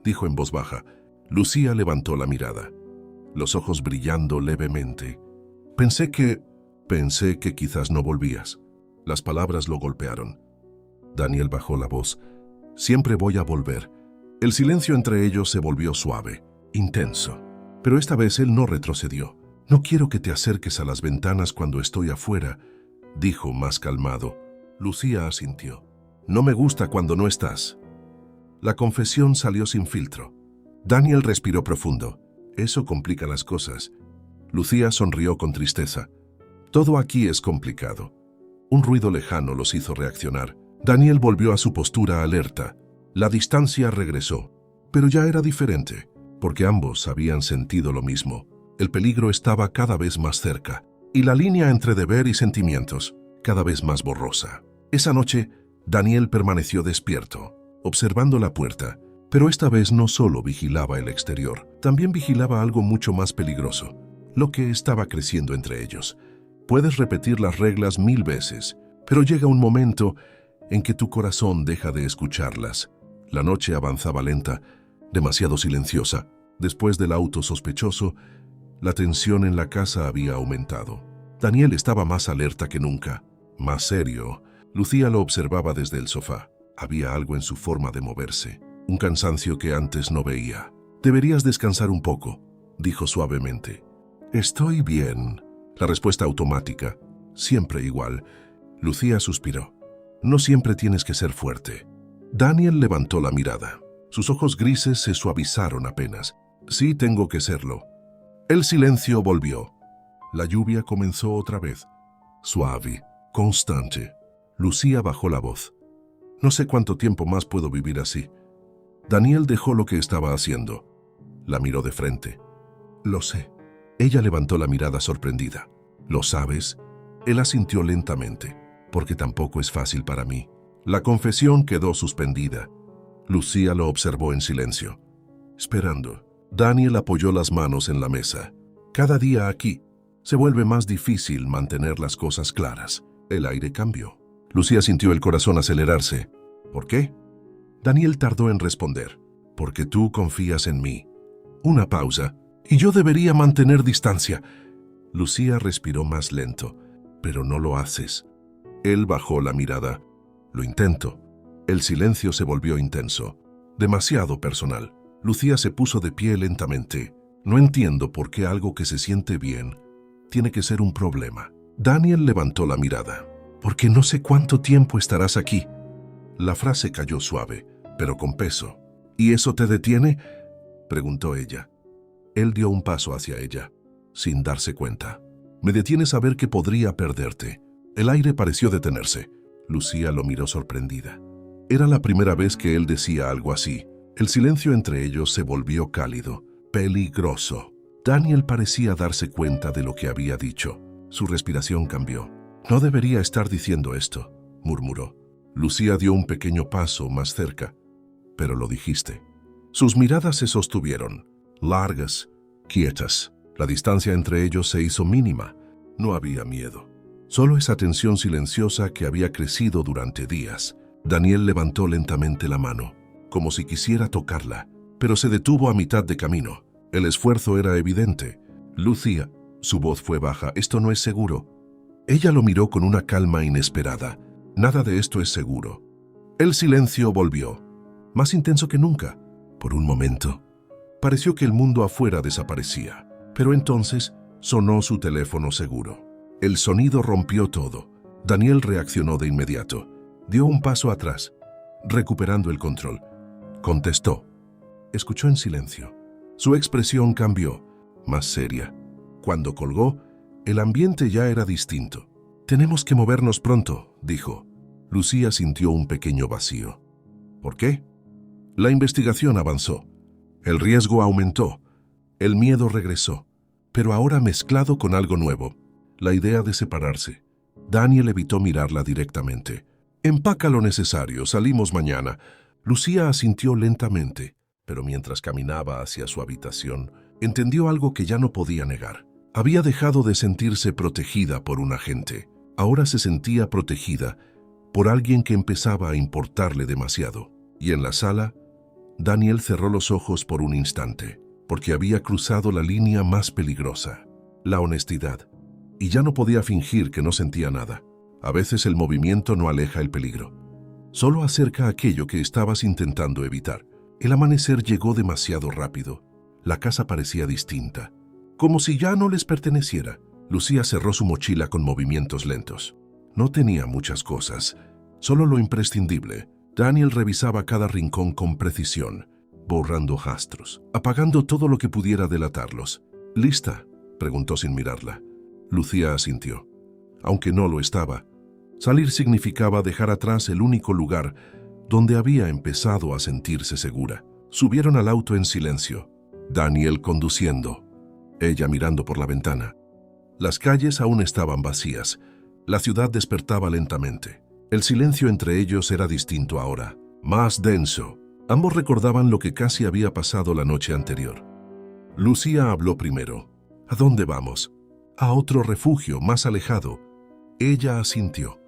dijo en voz baja. Lucía levantó la mirada, los ojos brillando levemente. Pensé que quizás no volvías». Las palabras lo golpearon. Daniel bajó la voz. «Siempre voy a volver». El silencio entre ellos se volvió suave, intenso. Pero esta vez él no retrocedió. «No quiero que te acerques a las ventanas cuando estoy afuera», dijo más calmado. Lucía asintió. «No me gusta cuando no estás». La confesión salió sin filtro. Daniel respiró profundo. «Eso complica las cosas». Lucía sonrió con tristeza. «Todo aquí es complicado». Un ruido lejano los hizo reaccionar. Daniel volvió a su postura alerta. La distancia regresó, pero ya era diferente, porque ambos habían sentido lo mismo. El peligro estaba cada vez más cerca, y la línea entre deber y sentimientos cada vez más borrosa. Esa noche, Daniel permaneció despierto, observando la puerta, pero esta vez no solo vigilaba el exterior, también vigilaba algo mucho más peligroso, lo que estaba creciendo entre ellos. Puedes repetir las reglas 1000 veces, pero llega un momento en que tu corazón deja de escucharlas. La noche avanzaba lenta, demasiado silenciosa. Después del auto sospechoso, la tensión en la casa había aumentado. Daniel estaba más alerta que nunca, más serio. Lucía lo observaba desde el sofá. Había algo en su forma de moverse, un cansancio que antes no veía. «Deberías descansar un poco», dijo suavemente. «Estoy bien». La respuesta automática, siempre igual. Lucía suspiró. «No siempre tienes que ser fuerte». Daniel levantó la mirada. Sus ojos grises se suavizaron apenas. «Sí, tengo que serlo». El silencio volvió. La lluvia comenzó otra vez. Suave, constante. Lucía bajó la voz. «No sé cuánto tiempo más puedo vivir así». Daniel dejó lo que estaba haciendo. La miró de frente. «Lo sé». Ella levantó la mirada sorprendida. «¿Lo sabes?». Él asintió lentamente. «Porque tampoco es fácil para mí». La confesión quedó suspendida. Lucía lo observó en silencio, esperando. Daniel apoyó las manos en la mesa. «Cada día aquí se vuelve más difícil mantener las cosas claras». El aire cambió. Lucía sintió el corazón acelerarse. «¿Por qué?». Daniel tardó en responder. «Porque tú confías en mí». Una pausa. «Y yo debería mantener distancia». Lucía respiró más lento. «Pero no lo haces». Él bajó la mirada. «Lo intento». El silencio se volvió intenso, demasiado personal. Lucía se puso de pie lentamente. «No entiendo por qué algo que se siente bien tiene que ser un problema». Daniel levantó la mirada. «Porque no sé cuánto tiempo estarás aquí». La frase cayó suave, pero con peso. «¿Y eso te detiene?», preguntó ella. Él dio un paso hacia ella. sin darse cuenta. Me detiene saber que podría perderte. El aire pareció detenerse. Lucía lo miró sorprendida. Era la primera vez que él decía algo así. El silencio entre ellos se volvió cálido, peligroso. Daniel parecía darse cuenta de lo que había dicho. Su respiración cambió. «No debería estar diciendo esto», murmuró. Lucía dio un pequeño paso más cerca. «Pero lo dijiste». Sus miradas se sostuvieron, largas, quietas. La distancia entre ellos se hizo mínima. No había miedo. Solo esa tensión silenciosa que había crecido durante días. Daniel levantó lentamente la mano, como si quisiera tocarla, pero se detuvo a mitad de camino. El esfuerzo era evidente. «Lucía», su voz fue baja, «esto no es seguro». Ella lo miró con una calma inesperada. «Nada de esto es seguro». El silencio volvió, más intenso que nunca. Por un momento, pareció que el mundo afuera desaparecía. Pero entonces sonó su teléfono seguro. El sonido rompió todo. Daniel reaccionó de inmediato. Dio un paso atrás, recuperando el control. Contestó. Escuchó en silencio. Su expresión cambió, más seria. Cuando colgó, el ambiente ya era distinto. «Tenemos que movernos pronto», dijo. Lucía sintió un pequeño vacío. ¿Por qué? La investigación avanzó. El riesgo aumentó. El miedo regresó. Pero ahora mezclado con algo nuevo. La idea de separarse. Daniel evitó mirarla directamente. «Empaca lo necesario, salimos mañana». Lucía asintió lentamente, pero mientras caminaba hacia su habitación, entendió algo que ya no podía negar. Había dejado de sentirse protegida por un agente. Ahora se sentía protegida por alguien que empezaba a importarle demasiado. Y en la sala, Daniel cerró los ojos por un instante, porque había cruzado la línea más peligrosa, la honestidad. Y ya no podía fingir que no sentía nada. A veces el movimiento no aleja el peligro, solo acerca aquello que estabas intentando evitar. El amanecer llegó demasiado rápido. La casa parecía distinta, como si ya no les perteneciera. Lucía cerró su mochila con movimientos lentos. No tenía muchas cosas, solo lo imprescindible. Daniel revisaba cada rincón con precisión, borrando rastros, apagando todo lo que pudiera delatarlos. «¿Lista?», preguntó sin mirarla. Lucía asintió. Aunque no lo estaba, salir significaba dejar atrás el único lugar donde había empezado a sentirse segura. Subieron al auto en silencio, Daniel conduciendo, ella mirando por la ventana. Las calles aún estaban vacías. La ciudad despertaba lentamente. El silencio entre ellos era distinto ahora, más denso. Ambos recordaban lo que casi había pasado la noche anterior. Lucía habló primero. «¿A dónde vamos?» «A otro refugio, más alejado». Ella asintió.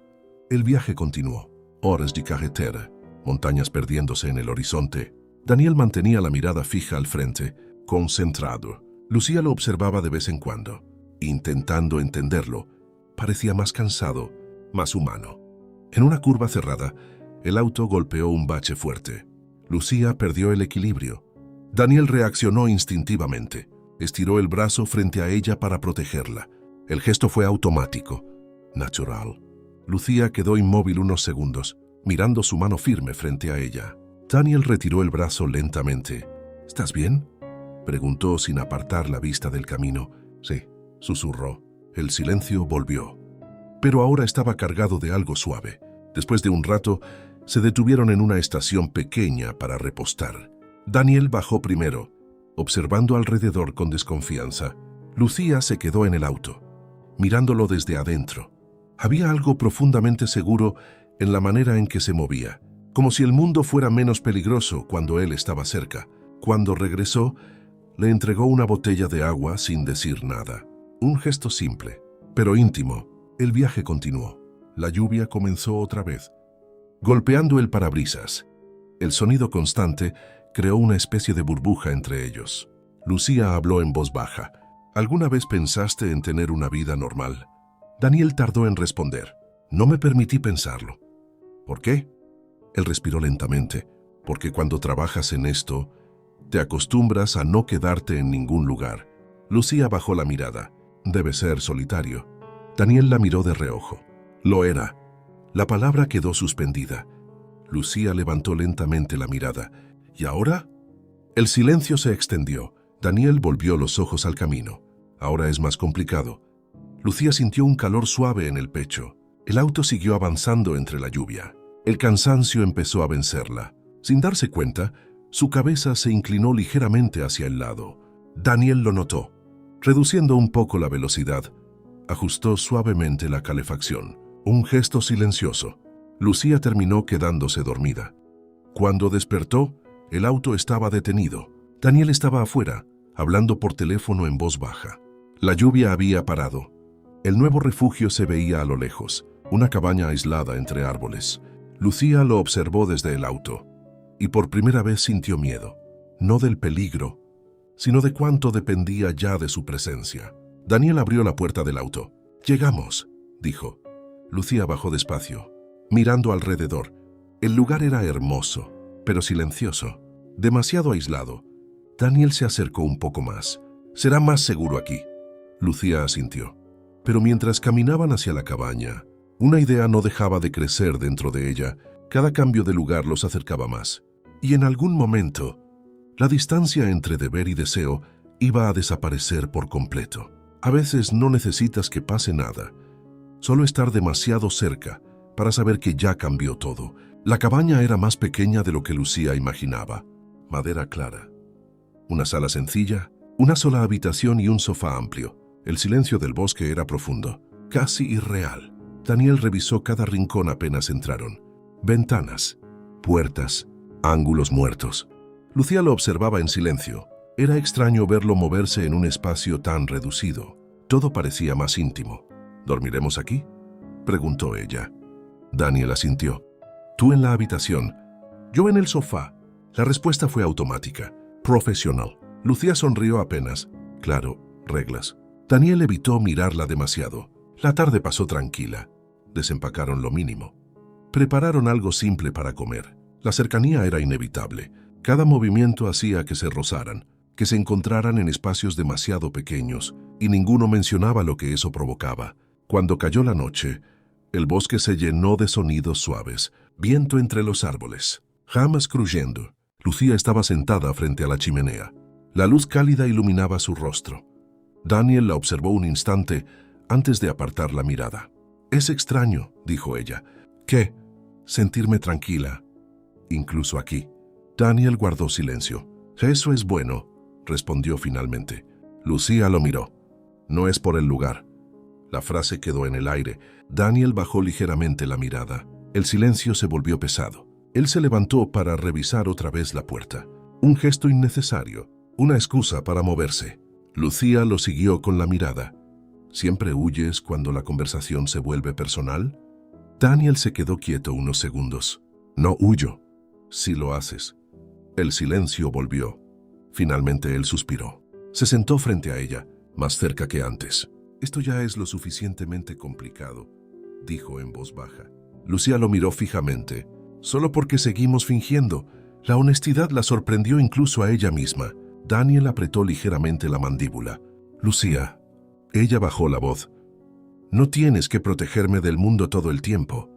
El viaje continuó. Horas de carretera, montañas perdiéndose en el horizonte. Daniel mantenía la mirada fija al frente, concentrado. Lucía lo observaba de vez en cuando, intentando entenderlo. Parecía más cansado, más humano. En una curva cerrada, el auto golpeó un bache fuerte. Lucía perdió el equilibrio. Daniel reaccionó instintivamente. Estiró el brazo frente a ella para protegerla. El gesto fue automático, natural. Lucía quedó inmóvil unos segundos, mirando su mano firme frente a ella. Daniel retiró el brazo lentamente. «¿Estás bien?», preguntó sin apartar la vista del camino. «Sí», susurró. El silencio volvió. Pero ahora estaba cargado de algo suave. Después de un rato, se detuvieron en una estación pequeña para repostar. Daniel bajó primero, observando alrededor con desconfianza. Lucía se quedó en el auto, mirándolo desde adentro. Había algo profundamente seguro en la manera en que se movía, como si el mundo fuera menos peligroso cuando él estaba cerca. Cuando regresó, le entregó una botella de agua sin decir nada. Un gesto simple, pero íntimo. El viaje continuó. La lluvia comenzó otra vez, golpeando el parabrisas. El sonido constante creó una especie de burbuja entre ellos. Lucía habló en voz baja. «¿Alguna vez pensaste en tener una vida normal?». Daniel tardó en responder. «No me permití pensarlo». «¿Por qué?». Él respiró lentamente. «Porque cuando trabajas en esto, te acostumbras a no quedarte en ningún lugar». Lucía bajó la mirada. «Debe ser solitario». Daniel la miró de reojo. Lo era. La palabra quedó suspendida. Lucía levantó lentamente la mirada. «¿Y ahora?». El silencio se extendió. Daniel volvió los ojos al camino. Ahora es más complicado. Lucía sintió un calor suave en el pecho. El auto siguió avanzando entre la lluvia. El cansancio empezó a vencerla. Sin darse cuenta, su cabeza se inclinó ligeramente hacia el lado. Daniel lo notó. Reduciendo un poco la velocidad, ajustó suavemente la calefacción. Un gesto silencioso. Lucía terminó quedándose dormida. Cuando despertó, el auto estaba detenido. Daniel estaba afuera, hablando por teléfono en voz baja. La lluvia había parado. El nuevo refugio se veía a lo lejos, una cabaña aislada entre árboles. Lucía lo observó desde el auto, y por primera vez sintió miedo, no del peligro, sino de cuánto dependía ya de su presencia. Daniel abrió la puerta del auto. «Llegamos», dijo. Lucía bajó despacio, mirando alrededor. El lugar era hermoso, pero silencioso, demasiado aislado. Daniel se acercó un poco más. «Será más seguro aquí». Lucía asintió. Pero mientras caminaban hacia la cabaña, una idea no dejaba de crecer dentro de ella. Cada cambio de lugar los acercaba más. Y en algún momento, la distancia entre deber y deseo iba a desaparecer por completo. A veces no necesitas que pase nada, solo estar demasiado cerca para saber que ya cambió todo. La cabaña era más pequeña de lo que Lucía imaginaba. Madera clara. Una sala sencilla, una sola habitación y un sofá amplio. El silencio del bosque era profundo, casi irreal. Daniel revisó cada rincón apenas entraron. Ventanas, puertas, ángulos muertos. Lucía lo observaba en silencio. Era extraño verlo moverse en un espacio tan reducido. Todo parecía más íntimo. «¿Dormiremos aquí?», preguntó ella. Daniel asintió. «Tú en la habitación, yo en el sofá». La respuesta fue automática, profesional. Lucía sonrió apenas. Claro, reglas. Daniel evitó mirarla demasiado. La tarde pasó tranquila. Desempacaron lo mínimo. Prepararon algo simple para comer. La cercanía era inevitable. Cada movimiento hacía que se rozaran, que se encontraran en espacios demasiado pequeños, y ninguno mencionaba lo que eso provocaba. Cuando cayó la noche, el bosque se llenó de sonidos suaves, viento entre los árboles, ramas crujiendo. Lucía estaba sentada frente a la chimenea. La luz cálida iluminaba su rostro. Daniel la observó un instante antes de apartar la mirada. «Es extraño», dijo ella. «¿Qué?» «Sentirme tranquila, incluso aquí». Daniel guardó silencio. «Eso es bueno», respondió finalmente. Lucía lo miró. «No es por el lugar». La frase quedó en el aire. Daniel bajó ligeramente la mirada. El silencio se volvió pesado. Él se levantó para revisar otra vez la puerta. Un gesto innecesario, una excusa para moverse. Lucía lo siguió con la mirada. ¿Siempre huyes cuando la conversación se vuelve personal? Daniel se quedó quieto unos segundos. «No huyo». «Sí lo haces». El silencio volvió. Finalmente él suspiró. Se sentó frente a ella, más cerca que antes. «Esto ya es lo suficientemente complicado», dijo en voz baja. Lucía lo miró fijamente. «Solo porque seguimos fingiendo». La honestidad la sorprendió incluso a ella misma. Daniel apretó ligeramente la mandíbula. «Lucía». Ella bajó la voz. «No tienes que protegerme del mundo todo el tiempo».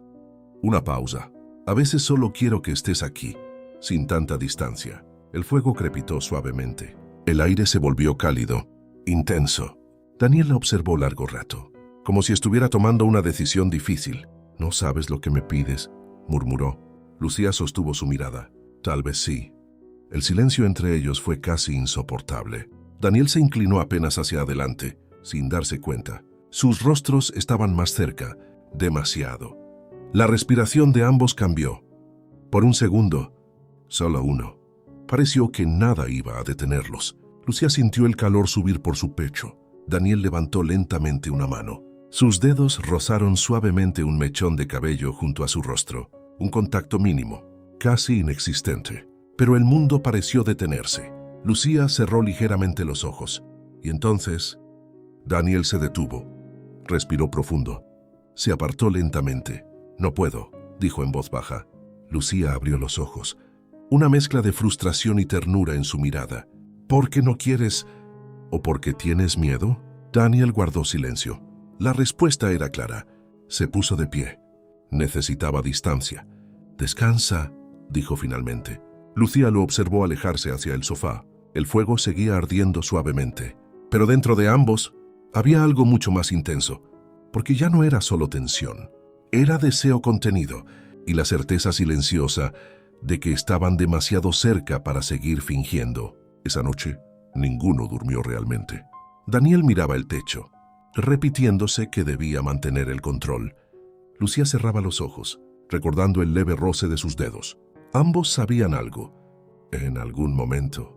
Una pausa. «A veces solo quiero que estés aquí, sin tanta distancia». El fuego crepitó suavemente. El aire se volvió cálido, intenso. Daniel la observó largo rato, como si estuviera tomando una decisión difícil. «No sabes lo que me pides», murmuró. Lucía sostuvo su mirada. «Tal vez sí». El silencio entre ellos fue casi insoportable. Daniel se inclinó apenas hacia adelante, sin darse cuenta. Sus rostros estaban más cerca, demasiado. La respiración de ambos cambió. Por un segundo, solo uno. Pareció que nada iba a detenerlos. Lucía sintió el calor subir por su pecho. Daniel levantó lentamente una mano. Sus dedos rozaron suavemente un mechón de cabello junto a su rostro. Un contacto mínimo, casi inexistente. Pero el mundo pareció detenerse. Lucía cerró ligeramente los ojos. Y entonces, Daniel se detuvo. Respiró profundo. Se apartó lentamente. «No puedo», dijo en voz baja. Lucía abrió los ojos. Una mezcla de frustración y ternura en su mirada. «¿Por qué no quieres? ¿O porque tienes miedo?» Daniel guardó silencio. La respuesta era clara. Se puso de pie. Necesitaba distancia. «Descansa», dijo finalmente. Lucía lo observó alejarse hacia el sofá. El fuego seguía ardiendo suavemente. Pero dentro de ambos había algo mucho más intenso, porque ya no era solo tensión, era deseo contenido y la certeza silenciosa de que estaban demasiado cerca para seguir fingiendo. Esa noche, ninguno durmió realmente. Daniel miraba el techo, repitiéndose que debía mantener el control. Lucía cerraba los ojos, recordando el leve roce de sus dedos. Ambos sabían algo. En algún momento,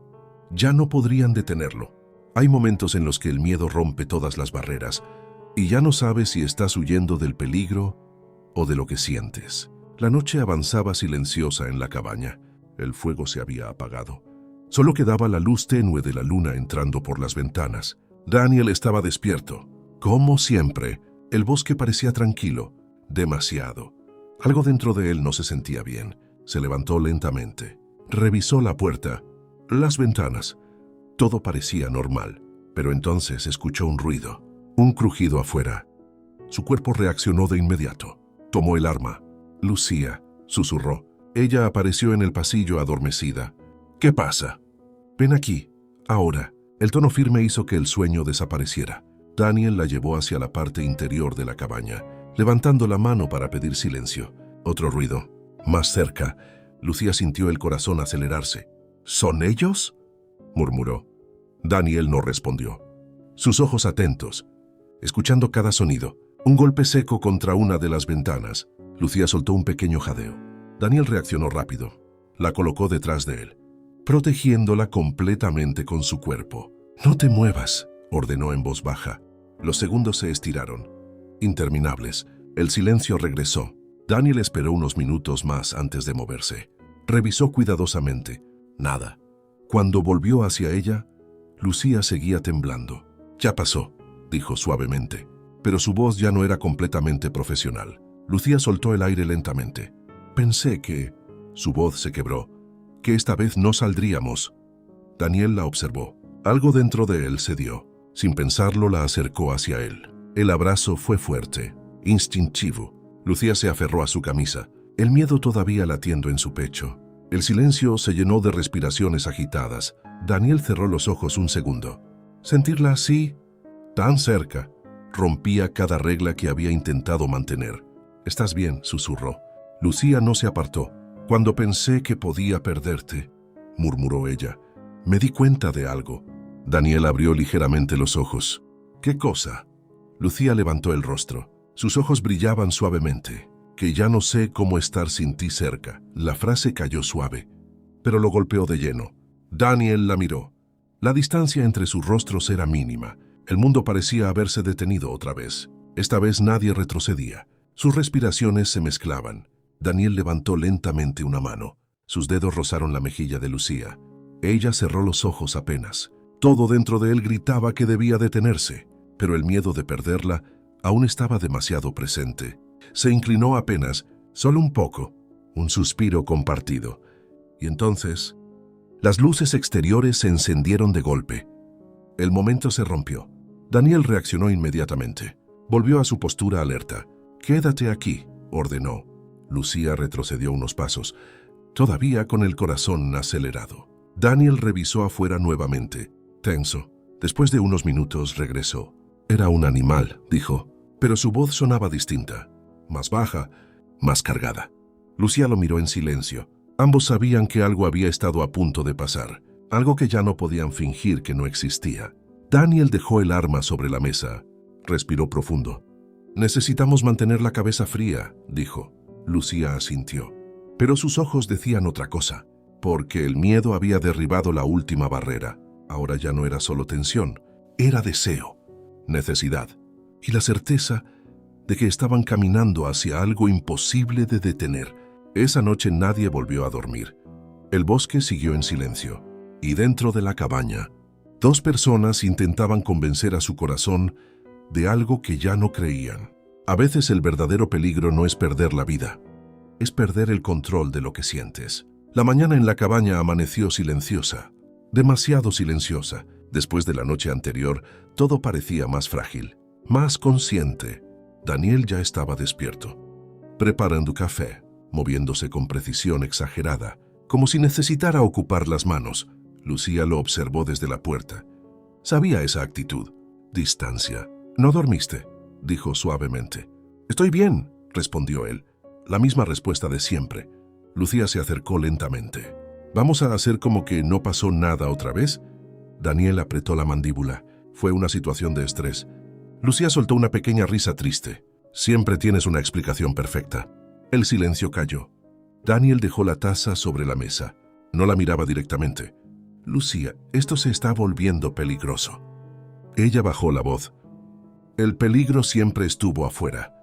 ya no podrían detenerlo. Hay momentos en los que el miedo rompe todas las barreras y ya no sabes si estás huyendo del peligro o de lo que sientes. La noche avanzaba silenciosa en la cabaña. El fuego se había apagado. Solo quedaba la luz tenue de la luna entrando por las ventanas. Daniel estaba despierto. Como siempre, el bosque parecía tranquilo, demasiado. Algo dentro de él no se sentía bien. Se levantó lentamente. Revisó la puerta, las ventanas. Todo parecía normal, pero entonces escuchó un ruido, un crujido afuera. Su cuerpo reaccionó de inmediato. Tomó el arma. Lucía, susurró. Ella apareció en el pasillo adormecida. ¿Qué pasa? Ven aquí, ahora. El tono firme hizo que el sueño desapareciera. Daniel la llevó hacia la parte interior de la cabaña, levantando la mano para pedir silencio. Otro ruido. Más cerca. Lucía sintió el corazón acelerarse. ¿Son ellos?, murmuró. Daniel no respondió. Sus ojos atentos, escuchando cada sonido. Un golpe seco contra una de las ventanas. Lucía soltó un pequeño jadeo. Daniel reaccionó rápido. La colocó detrás de él, protegiéndola completamente con su cuerpo. «No te muevas», ordenó en voz baja. Los segundos se estiraron, interminables. El silencio regresó. Daniel esperó unos minutos más antes de moverse. Revisó cuidadosamente. Nada. Cuando volvió hacia ella, Lucía seguía temblando. «Ya pasó», dijo suavemente, pero su voz ya no era completamente profesional. Lucía soltó el aire lentamente. «Pensé que...» Su voz se quebró. «Que esta vez no saldríamos». Daniel la observó. Algo dentro de él cedió. Sin pensarlo, la acercó hacia él. El abrazo fue fuerte, instintivo. Lucía se aferró a su camisa, el miedo todavía latiendo en su pecho. El silencio se llenó de respiraciones agitadas. Daniel cerró los ojos un segundo. Sentirla así, tan cerca, rompía cada regla que había intentado mantener. «Estás bien», susurró. Lucía no se apartó. «Cuando pensé que podía perderte», murmuró ella, «me di cuenta de algo». Daniel abrió ligeramente los ojos. «¿Qué cosa?». Lucía levantó el rostro. Sus ojos brillaban suavemente. «Que ya no sé cómo estar sin ti cerca». La frase cayó suave, pero lo golpeó de lleno. Daniel la miró. La distancia entre sus rostros era mínima. El mundo parecía haberse detenido otra vez. Esta vez nadie retrocedía. Sus respiraciones se mezclaban. Daniel levantó lentamente una mano. Sus dedos rozaron la mejilla de Lucía. Ella cerró los ojos apenas. Todo dentro de él gritaba que debía detenerse, pero el miedo de perderla aún estaba demasiado presente. Se inclinó apenas, solo un poco, un suspiro compartido. Y entonces, las luces exteriores se encendieron de golpe. El momento se rompió. Daniel reaccionó inmediatamente. Volvió a su postura alerta. «Quédate aquí», ordenó. Lucía retrocedió unos pasos, todavía con el corazón acelerado. Daniel revisó afuera nuevamente, tenso. Después de unos minutos regresó. «Era un animal», dijo, pero su voz sonaba distinta, más baja, más cargada. Lucía lo miró en silencio. Ambos sabían que algo había estado a punto de pasar, algo que ya no podían fingir que no existía. Daniel dejó el arma sobre la mesa. Respiró profundo. «Necesitamos mantener la cabeza fría», dijo. Lucía asintió, pero sus ojos decían otra cosa, porque el miedo había derribado la última barrera. Ahora ya no era solo tensión, era deseo, necesidad y la certeza de que estaban caminando hacia algo imposible de detener. Esa noche nadie volvió a dormir. El bosque siguió en silencio, y dentro de la cabaña, dos personas intentaban convencer a su corazón de algo que ya no creían. A veces el verdadero peligro no es perder la vida, es perder el control de lo que sientes. La mañana en la cabaña amaneció silenciosa, demasiado silenciosa. Después de la noche anterior, todo parecía más frágil, más consciente. Daniel ya estaba despierto, preparando café, moviéndose con precisión exagerada, como si necesitara ocupar las manos. Lucía lo observó desde la puerta. Sabía esa actitud. Distancia. «¿No dormiste?», dijo suavemente. «Estoy bien», respondió él. La misma respuesta de siempre. Lucía se acercó lentamente. «¿Vamos a hacer como que no pasó nada otra vez?». Daniel apretó la mandíbula. Fue una situación de estrés. Lucía soltó una pequeña risa triste. «Siempre tienes una explicación perfecta». El silencio cayó. Daniel dejó la taza sobre la mesa. No la miraba directamente. «Lucía, esto se está volviendo peligroso». Ella bajó la voz. «El peligro siempre estuvo afuera».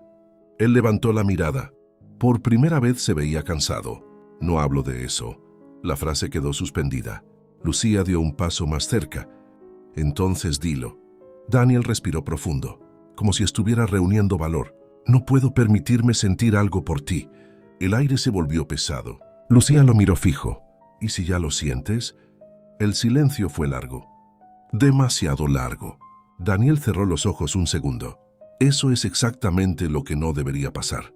Él levantó la mirada. Por primera vez se veía cansado. «No hablo de eso». La frase quedó suspendida. Lucía dio un paso más cerca. «Entonces dilo». Daniel respiró profundo, como si estuviera reuniendo valor. «No puedo permitirme sentir algo por ti». El aire se volvió pesado. Lucía lo miró fijo. «¿Y si ya lo sientes?». El silencio fue largo. Demasiado largo. Daniel cerró los ojos un segundo. Eso es exactamente lo que no debería pasar.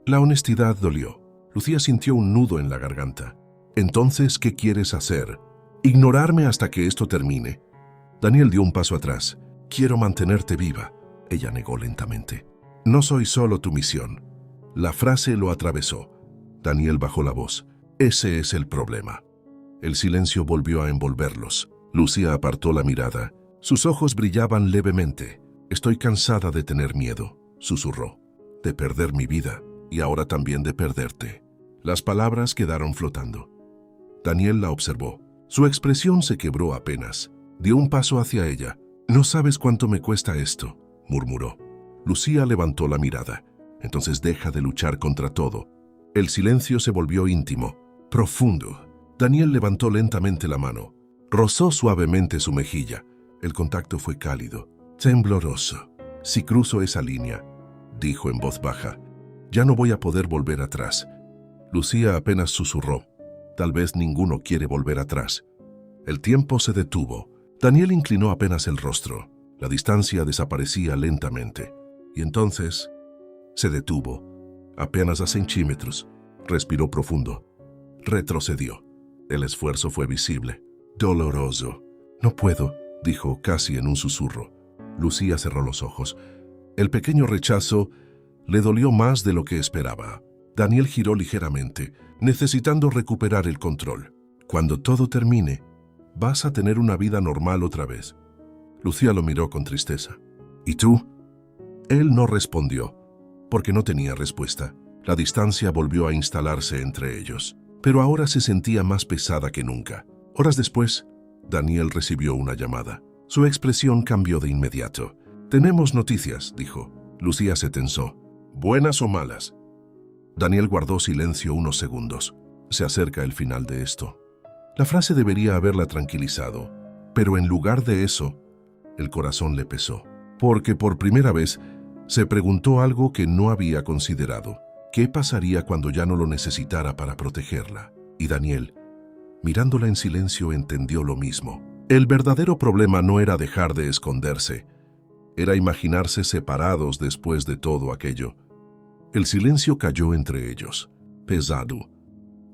La honestidad dolió. Lucía sintió un nudo en la garganta. «Entonces, ¿qué quieres hacer? ¿Ignorarme hasta que esto termine?». Daniel dio un paso atrás. «Quiero mantenerte viva». Ella negó lentamente. «No soy solo tu misión». La frase lo atravesó. Daniel bajó la voz. «Ese es el problema». El silencio volvió a envolverlos. Lucía apartó la mirada. Sus ojos brillaban levemente. «Estoy cansada de tener miedo», susurró. «De perder mi vida y ahora también de perderte». Las palabras quedaron flotando. Daniel la observó. Su expresión se quebró apenas. Dio un paso hacia ella. «No sabes cuánto me cuesta esto», murmuró. Lucía levantó la mirada. «Entonces deja de luchar contra todo». El silencio se volvió íntimo, profundo. Daniel levantó lentamente la mano. Rozó suavemente su mejilla. El contacto fue cálido, tembloroso. «Si cruzo esa línea», dijo en voz baja, «ya no voy a poder volver atrás». Lucía apenas susurró. «Tal vez ninguno quiere volver atrás». El tiempo se detuvo. Daniel inclinó apenas el rostro. La distancia desaparecía lentamente. Y entonces se detuvo, apenas a centímetros. Respiró profundo. Retrocedió. El esfuerzo fue visible, doloroso. «No puedo», dijo casi en un susurro. Lucía cerró los ojos. El pequeño rechazo le dolió más de lo que esperaba. Daniel giró ligeramente, necesitando recuperar el control. «Cuando todo termine, vas a tener una vida normal otra vez». Lucía lo miró con tristeza. «¿Y tú?». Él no respondió, porque no tenía respuesta. La distancia volvió a instalarse entre ellos, pero ahora se sentía más pesada que nunca. Horas después, Daniel recibió una llamada. Su expresión cambió de inmediato. «Tenemos noticias», dijo. Lucía se tensó. «¿Buenas o malas?». Daniel guardó silencio unos segundos. «Se acerca el final de esto». La frase debería haberla tranquilizado, pero en lugar de eso, el corazón le pesó, porque por primera vez se preguntó algo que no había considerado. ¿Qué pasaría cuando ya no lo necesitara para protegerla? Y Daniel, mirándola en silencio, entendió lo mismo. El verdadero problema no era dejar de esconderse, era imaginarse separados después de todo aquello. El silencio cayó entre ellos, pesado.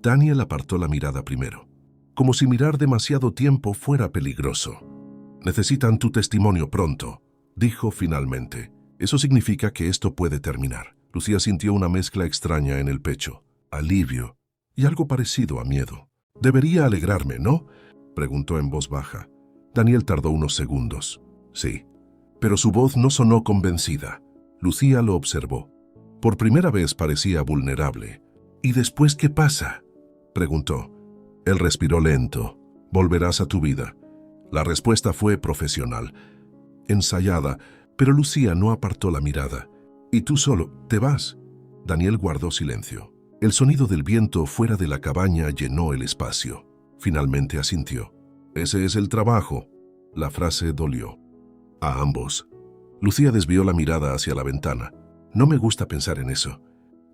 Daniel apartó la mirada primero, como si mirar demasiado tiempo fuera peligroso. «Necesitan tu testimonio pronto», dijo finalmente. «Eso significa que esto puede terminar». Lucía sintió una mezcla extraña en el pecho, alivio y algo parecido a miedo. «Debería alegrarme, ¿no?», preguntó en voz baja. Daniel tardó unos segundos. «Sí», pero su voz no sonó convencida. Lucía lo observó. Por primera vez parecía vulnerable. «¿Y después qué pasa?», preguntó. Él respiró lento. «Volverás a tu vida». La respuesta fue profesional, ensayada, pero Lucía no apartó la mirada. «¿Y tú solo te vas?». Daniel guardó silencio. El sonido del viento fuera de la cabaña llenó el espacio. Finalmente asintió. «Ese es el trabajo». La frase dolió. A ambos. Lucía desvió la mirada hacia la ventana. «No me gusta pensar en eso».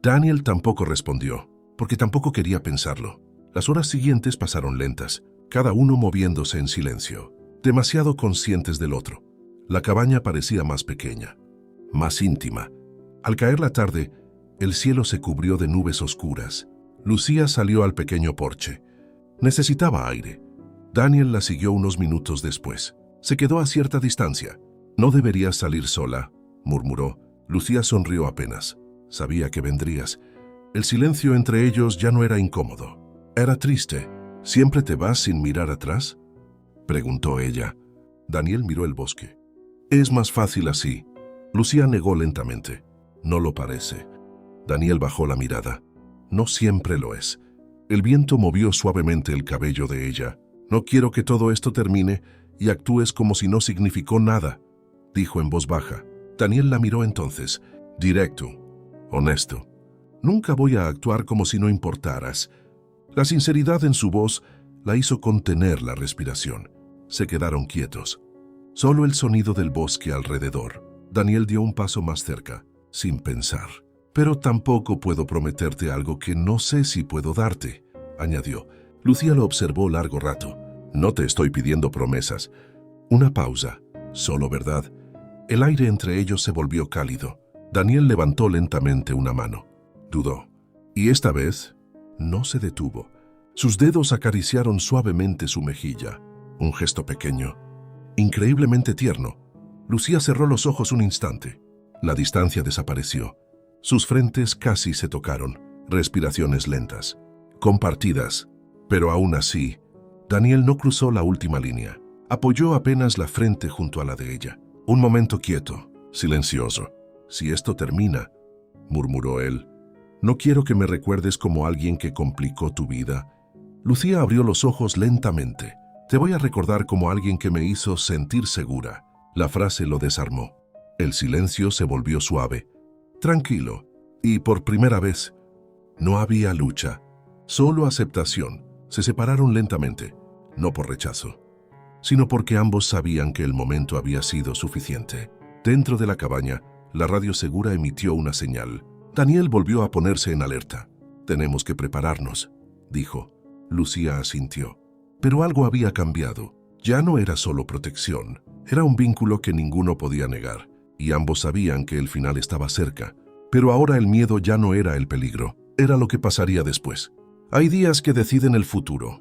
Daniel tampoco respondió, porque tampoco quería pensarlo. Las horas siguientes pasaron lentas, cada uno moviéndose en silencio, demasiado conscientes del otro. La cabaña parecía más pequeña, más íntima. Al caer la tarde, el cielo se cubrió de nubes oscuras. Lucía salió al pequeño porche. Necesitaba aire. Daniel la siguió unos minutos después. Se quedó a cierta distancia. «No deberías salir sola», murmuró. Lucía sonrió apenas. Sabía que vendrías. El silencio entre ellos ya no era incómodo. Era triste. «¿Siempre te vas sin mirar atrás?», preguntó ella. Daniel miró el bosque. «Es más fácil así». Lucía negó lentamente. «No lo parece». Daniel bajó la mirada. «No siempre lo es». El viento movió suavemente el cabello de ella. «No quiero que todo esto termine y actúes como si no significó nada», dijo en voz baja. Daniel la miró entonces, directo, honesto. «Nunca voy a actuar como si no importaras». La sinceridad en su voz la hizo contener la respiración. Se quedaron quietos. Solo el sonido del bosque alrededor. Daniel dio un paso más cerca, sin pensar. «Pero tampoco puedo prometerte algo que no sé si puedo darte», añadió. Lucía lo observó largo rato. «No te estoy pidiendo promesas». Una pausa. Solo verdad. El aire entre ellos se volvió cálido. Daniel levantó lentamente una mano. Dudó. Y esta vez no se detuvo. Sus dedos acariciaron suavemente su mejilla. Un gesto pequeño, increíblemente tierno. Lucía cerró los ojos un instante. La distancia desapareció. Sus frentes casi se tocaron. Respiraciones lentas, compartidas. Pero aún así, Daniel no cruzó la última línea. Apoyó apenas la frente junto a la de ella. Un momento quieto, silencioso. «Si esto termina», murmuró él, «no quiero que me recuerdes como alguien que complicó tu vida». Lucía abrió los ojos lentamente. «Te voy a recordar como alguien que me hizo sentir segura». La frase lo desarmó. El silencio se volvió suave, tranquilo, y por primera vez no había lucha, solo aceptación. Se separaron lentamente, no por rechazo, sino porque ambos sabían que el momento había sido suficiente. Dentro de la cabaña, la radio segura emitió una señal. Daniel volvió a ponerse en alerta. «Tenemos que prepararnos», dijo. Lucía asintió. Pero algo había cambiado. Ya no era solo protección. Era un vínculo que ninguno podía negar, y ambos sabían que el final estaba cerca. Pero ahora el miedo ya no era el peligro, era lo que pasaría después. Hay días que deciden el futuro,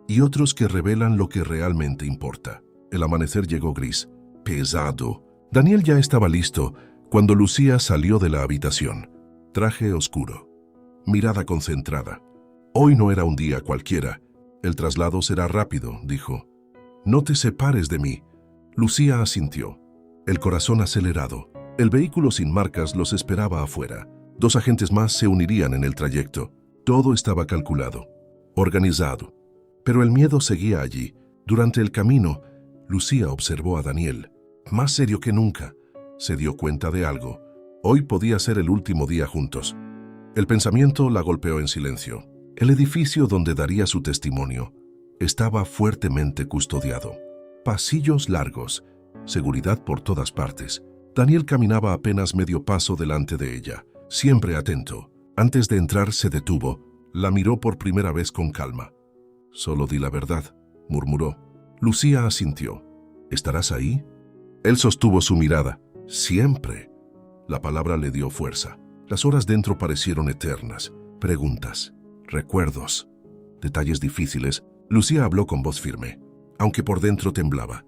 y otros que revelan lo que realmente importa. El amanecer llegó gris, pesado. Daniel ya estaba listo cuando Lucía salió de la habitación. Traje oscuro, mirada concentrada. «Hoy no era un día cualquiera. El traslado será rápido», dijo. «No te separes de mí». Lucía asintió, el corazón acelerado. El vehículo sin marcas los esperaba afuera. 2 agentes más se unirían en el trayecto. Todo estaba calculado, organizado. Pero el miedo seguía allí. Durante el camino, Lucía observó a Daniel. Más serio que nunca. Se dio cuenta de algo. Hoy podía ser el último día juntos. El pensamiento la golpeó en silencio. El edificio donde daría su testimonio estaba fuertemente custodiado. Pasillos largos, seguridad por todas partes. Daniel caminaba apenas medio paso delante de ella, siempre atento. Antes de entrar se detuvo, la miró por primera vez con calma. «Solo di la verdad», murmuró. Lucía asintió. «¿Estarás ahí?». Él sostuvo su mirada. «Siempre». La palabra le dio fuerza. Las horas dentro parecieron eternas. Preguntas, recuerdos, detalles difíciles. Lucía habló con voz firme, aunque por dentro temblaba.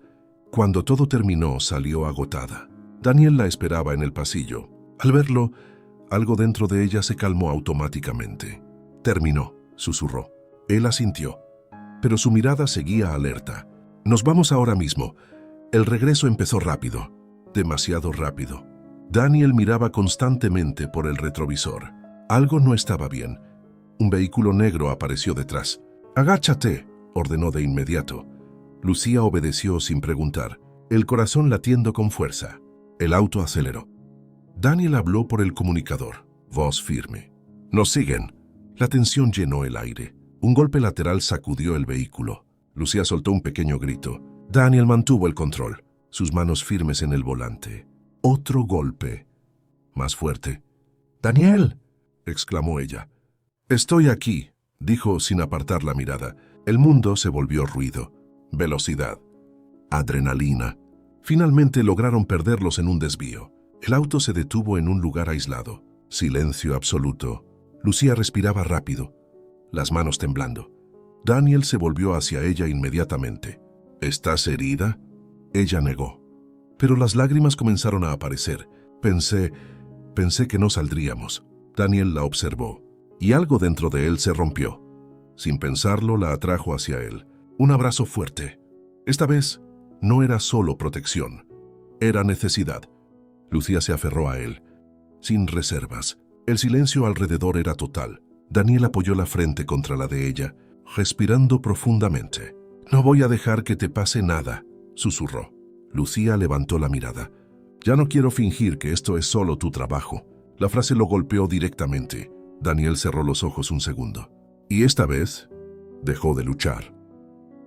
Cuando todo terminó, salió agotada. Daniel la esperaba en el pasillo. Al verlo, algo dentro de ella se calmó automáticamente. «Terminó», susurró. Él asintió, pero su mirada seguía alerta. «Nos vamos ahora mismo». El regreso empezó rápido, demasiado rápido. Daniel miraba constantemente por el retrovisor. Algo no estaba bien. Un vehículo negro apareció detrás. «Agáchate», ordenó de inmediato. Lucía obedeció sin preguntar, el corazón latiendo con fuerza. El auto aceleró. Daniel habló por el comunicador, voz firme. «Nos siguen». La tensión llenó el aire. Un golpe lateral sacudió el vehículo. Lucía soltó un pequeño grito. Daniel mantuvo el control, sus manos firmes en el volante. Otro golpe, más fuerte. «¡Daniel!», exclamó ella. «Estoy aquí», dijo sin apartar la mirada. El mundo se volvió ruido, velocidad, adrenalina. Finalmente lograron perderlos en un desvío. El auto se detuvo en un lugar aislado. Silencio absoluto. Lucía respiraba rápido, las manos temblando. Daniel se volvió hacia ella inmediatamente. «¿Estás herida?». Ella negó. Pero las lágrimas comenzaron a aparecer. Pensé que no saldríamos. Daniel la observó, y algo dentro de él se rompió. Sin pensarlo, la atrajo hacia él. Un abrazo fuerte. Esta vez no era solo protección, era necesidad. Lucía se aferró a él, sin reservas. El silencio alrededor era total. Daniel apoyó la frente contra la de ella, respirando profundamente. «No voy a dejar que te pase nada», susurró. Lucía levantó la mirada. «Ya no quiero fingir que esto es solo tu trabajo». La frase lo golpeó directamente. Daniel cerró los ojos un segundo. Y esta vez dejó de luchar.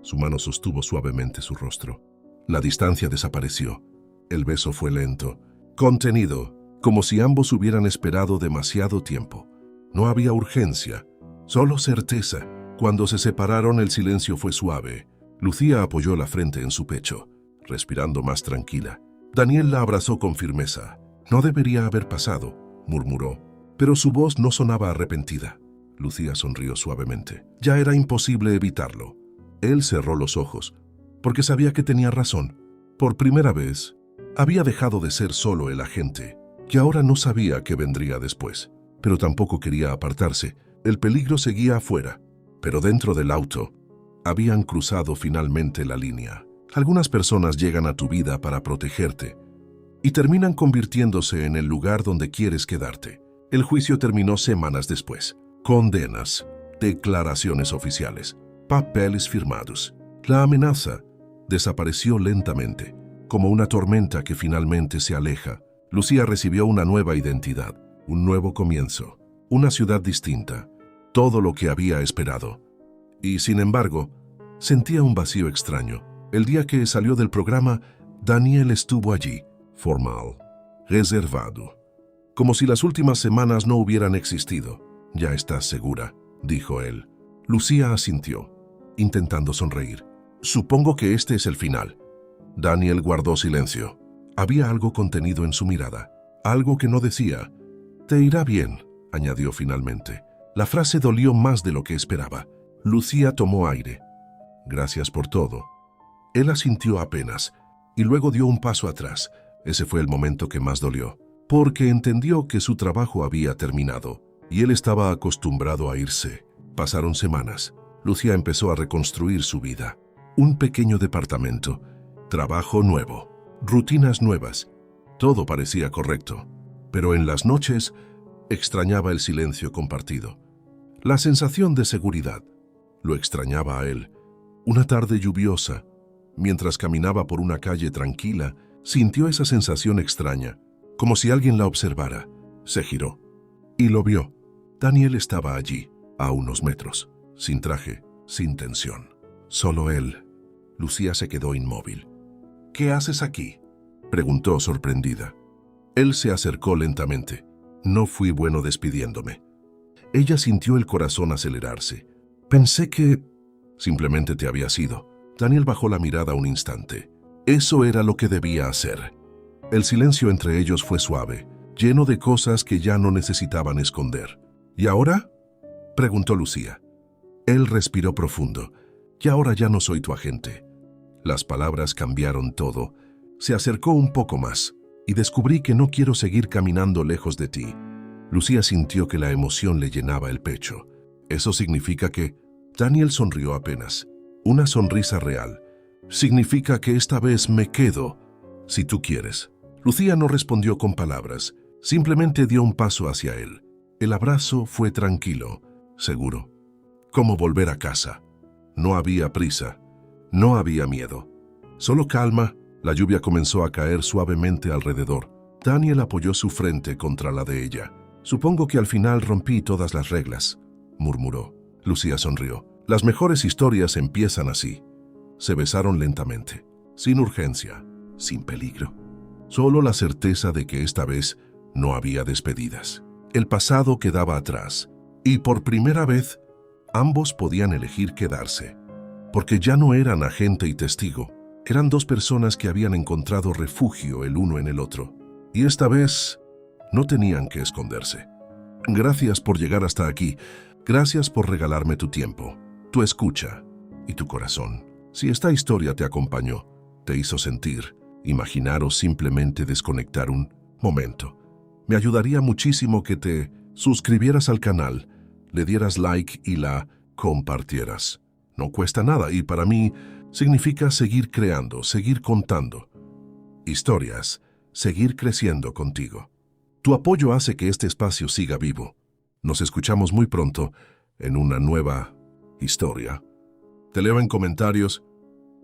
Su mano sostuvo suavemente su rostro. La distancia desapareció. El beso fue lento, contenido, como si ambos hubieran esperado demasiado tiempo. No había urgencia, solo certeza. Cuando se separaron, el silencio fue suave. Lucía apoyó la frente en su pecho, respirando más tranquila. Daniel la abrazó con firmeza. «No debería haber pasado», murmuró, pero su voz no sonaba arrepentida. Lucía sonrió suavemente. Ya era imposible evitarlo. Él cerró los ojos, porque sabía que tenía razón. Por primera vez, había dejado de ser solo el agente, que ahora no sabía qué vendría después. Pero tampoco quería apartarse. El peligro seguía afuera. Pero dentro del auto, habían cruzado finalmente la línea. Algunas personas llegan a tu vida para protegerte y terminan convirtiéndose en el lugar donde quieres quedarte. El juicio terminó semanas después. Condenas, declaraciones oficiales, papeles firmados. La amenaza desapareció lentamente, como una tormenta que finalmente se aleja. Lucía recibió una nueva identidad, un nuevo comienzo, una ciudad distinta, todo lo que había esperado. Y, sin embargo, sentía un vacío extraño. El día que salió del programa, Daniel estuvo allí, formal, reservado, como si las últimas semanas no hubieran existido. «Ya estás segura», dijo él. Lucía asintió, intentando sonreír. «Supongo que este es el final». Daniel guardó silencio. Había algo contenido en su mirada, algo que no decía. «Te irá bien», añadió finalmente. La frase dolió más de lo que esperaba. Lucía tomó aire. «Gracias por todo». Él asintió apenas, y luego dio un paso atrás. Ese fue el momento que más dolió, porque entendió que su trabajo había terminado, y él estaba acostumbrado a irse. Pasaron semanas. Lucía empezó a reconstruir su vida. Un pequeño departamento, trabajo nuevo, rutinas nuevas. Todo parecía correcto, pero en las noches extrañaba el silencio compartido. La sensación de seguridad. Lo extrañaba a él. Una tarde lluviosa, mientras caminaba por una calle tranquila, sintió esa sensación extraña, como si alguien la observara. Se giró y lo vio. Daniel estaba allí, a unos metros, sin traje, sin tensión. Solo él. Lucía se quedó inmóvil. «¿Qué haces aquí?», preguntó sorprendida. Él se acercó lentamente. «No fui bueno despidiéndome». Ella sintió el corazón acelerarse. «Pensé que simplemente te habías ido». Daniel bajó la mirada un instante. Eso era lo que debía hacer. El silencio entre ellos fue suave, lleno de cosas que ya no necesitaban esconder. «¿Y ahora?», preguntó Lucía. Él respiró profundo. «Y ahora ya no soy tu agente». Las palabras cambiaron todo. Se acercó un poco más y descubrí que no quiero seguir caminando lejos de ti. Lucía sintió que la emoción le llenaba el pecho. «¿Eso significa que...?» Daniel sonrió apenas. Una sonrisa real. «Significa que esta vez me quedo, si tú quieres». Lucía no respondió con palabras, simplemente dio un paso hacia él. El abrazo fue tranquilo, seguro. Como volver a casa. No había prisa, no había miedo. Solo calma. La lluvia comenzó a caer suavemente alrededor. Daniel apoyó su frente contra la de ella. «Supongo que al final rompí todas las reglas», murmuró. Lucía sonrió. «Las mejores historias empiezan así». Se besaron lentamente, sin urgencia, sin peligro. Solo la certeza de que esta vez no había despedidas. El pasado quedaba atrás, y por primera vez, ambos podían elegir quedarse. Porque ya no eran agente y testigo, eran dos personas que habían encontrado refugio el uno en el otro. Y esta vez, no tenían que esconderse. «Gracias por llegar hasta aquí. Gracias por regalarme tu tiempo, tu escucha y tu corazón. Si esta historia te acompañó, te hizo sentir, imaginar o simplemente desconectar un momento. Me ayudaría muchísimo que te suscribieras al canal, le dieras like y la compartieras. No cuesta nada y para mí significa seguir creando, seguir contando historias, seguir creciendo contigo. Tu apoyo hace que este espacio siga vivo. Nos escuchamos muy pronto en una nueva historia. Te leo en comentarios,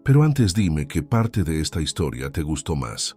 pero antes dime qué parte de esta historia te gustó más.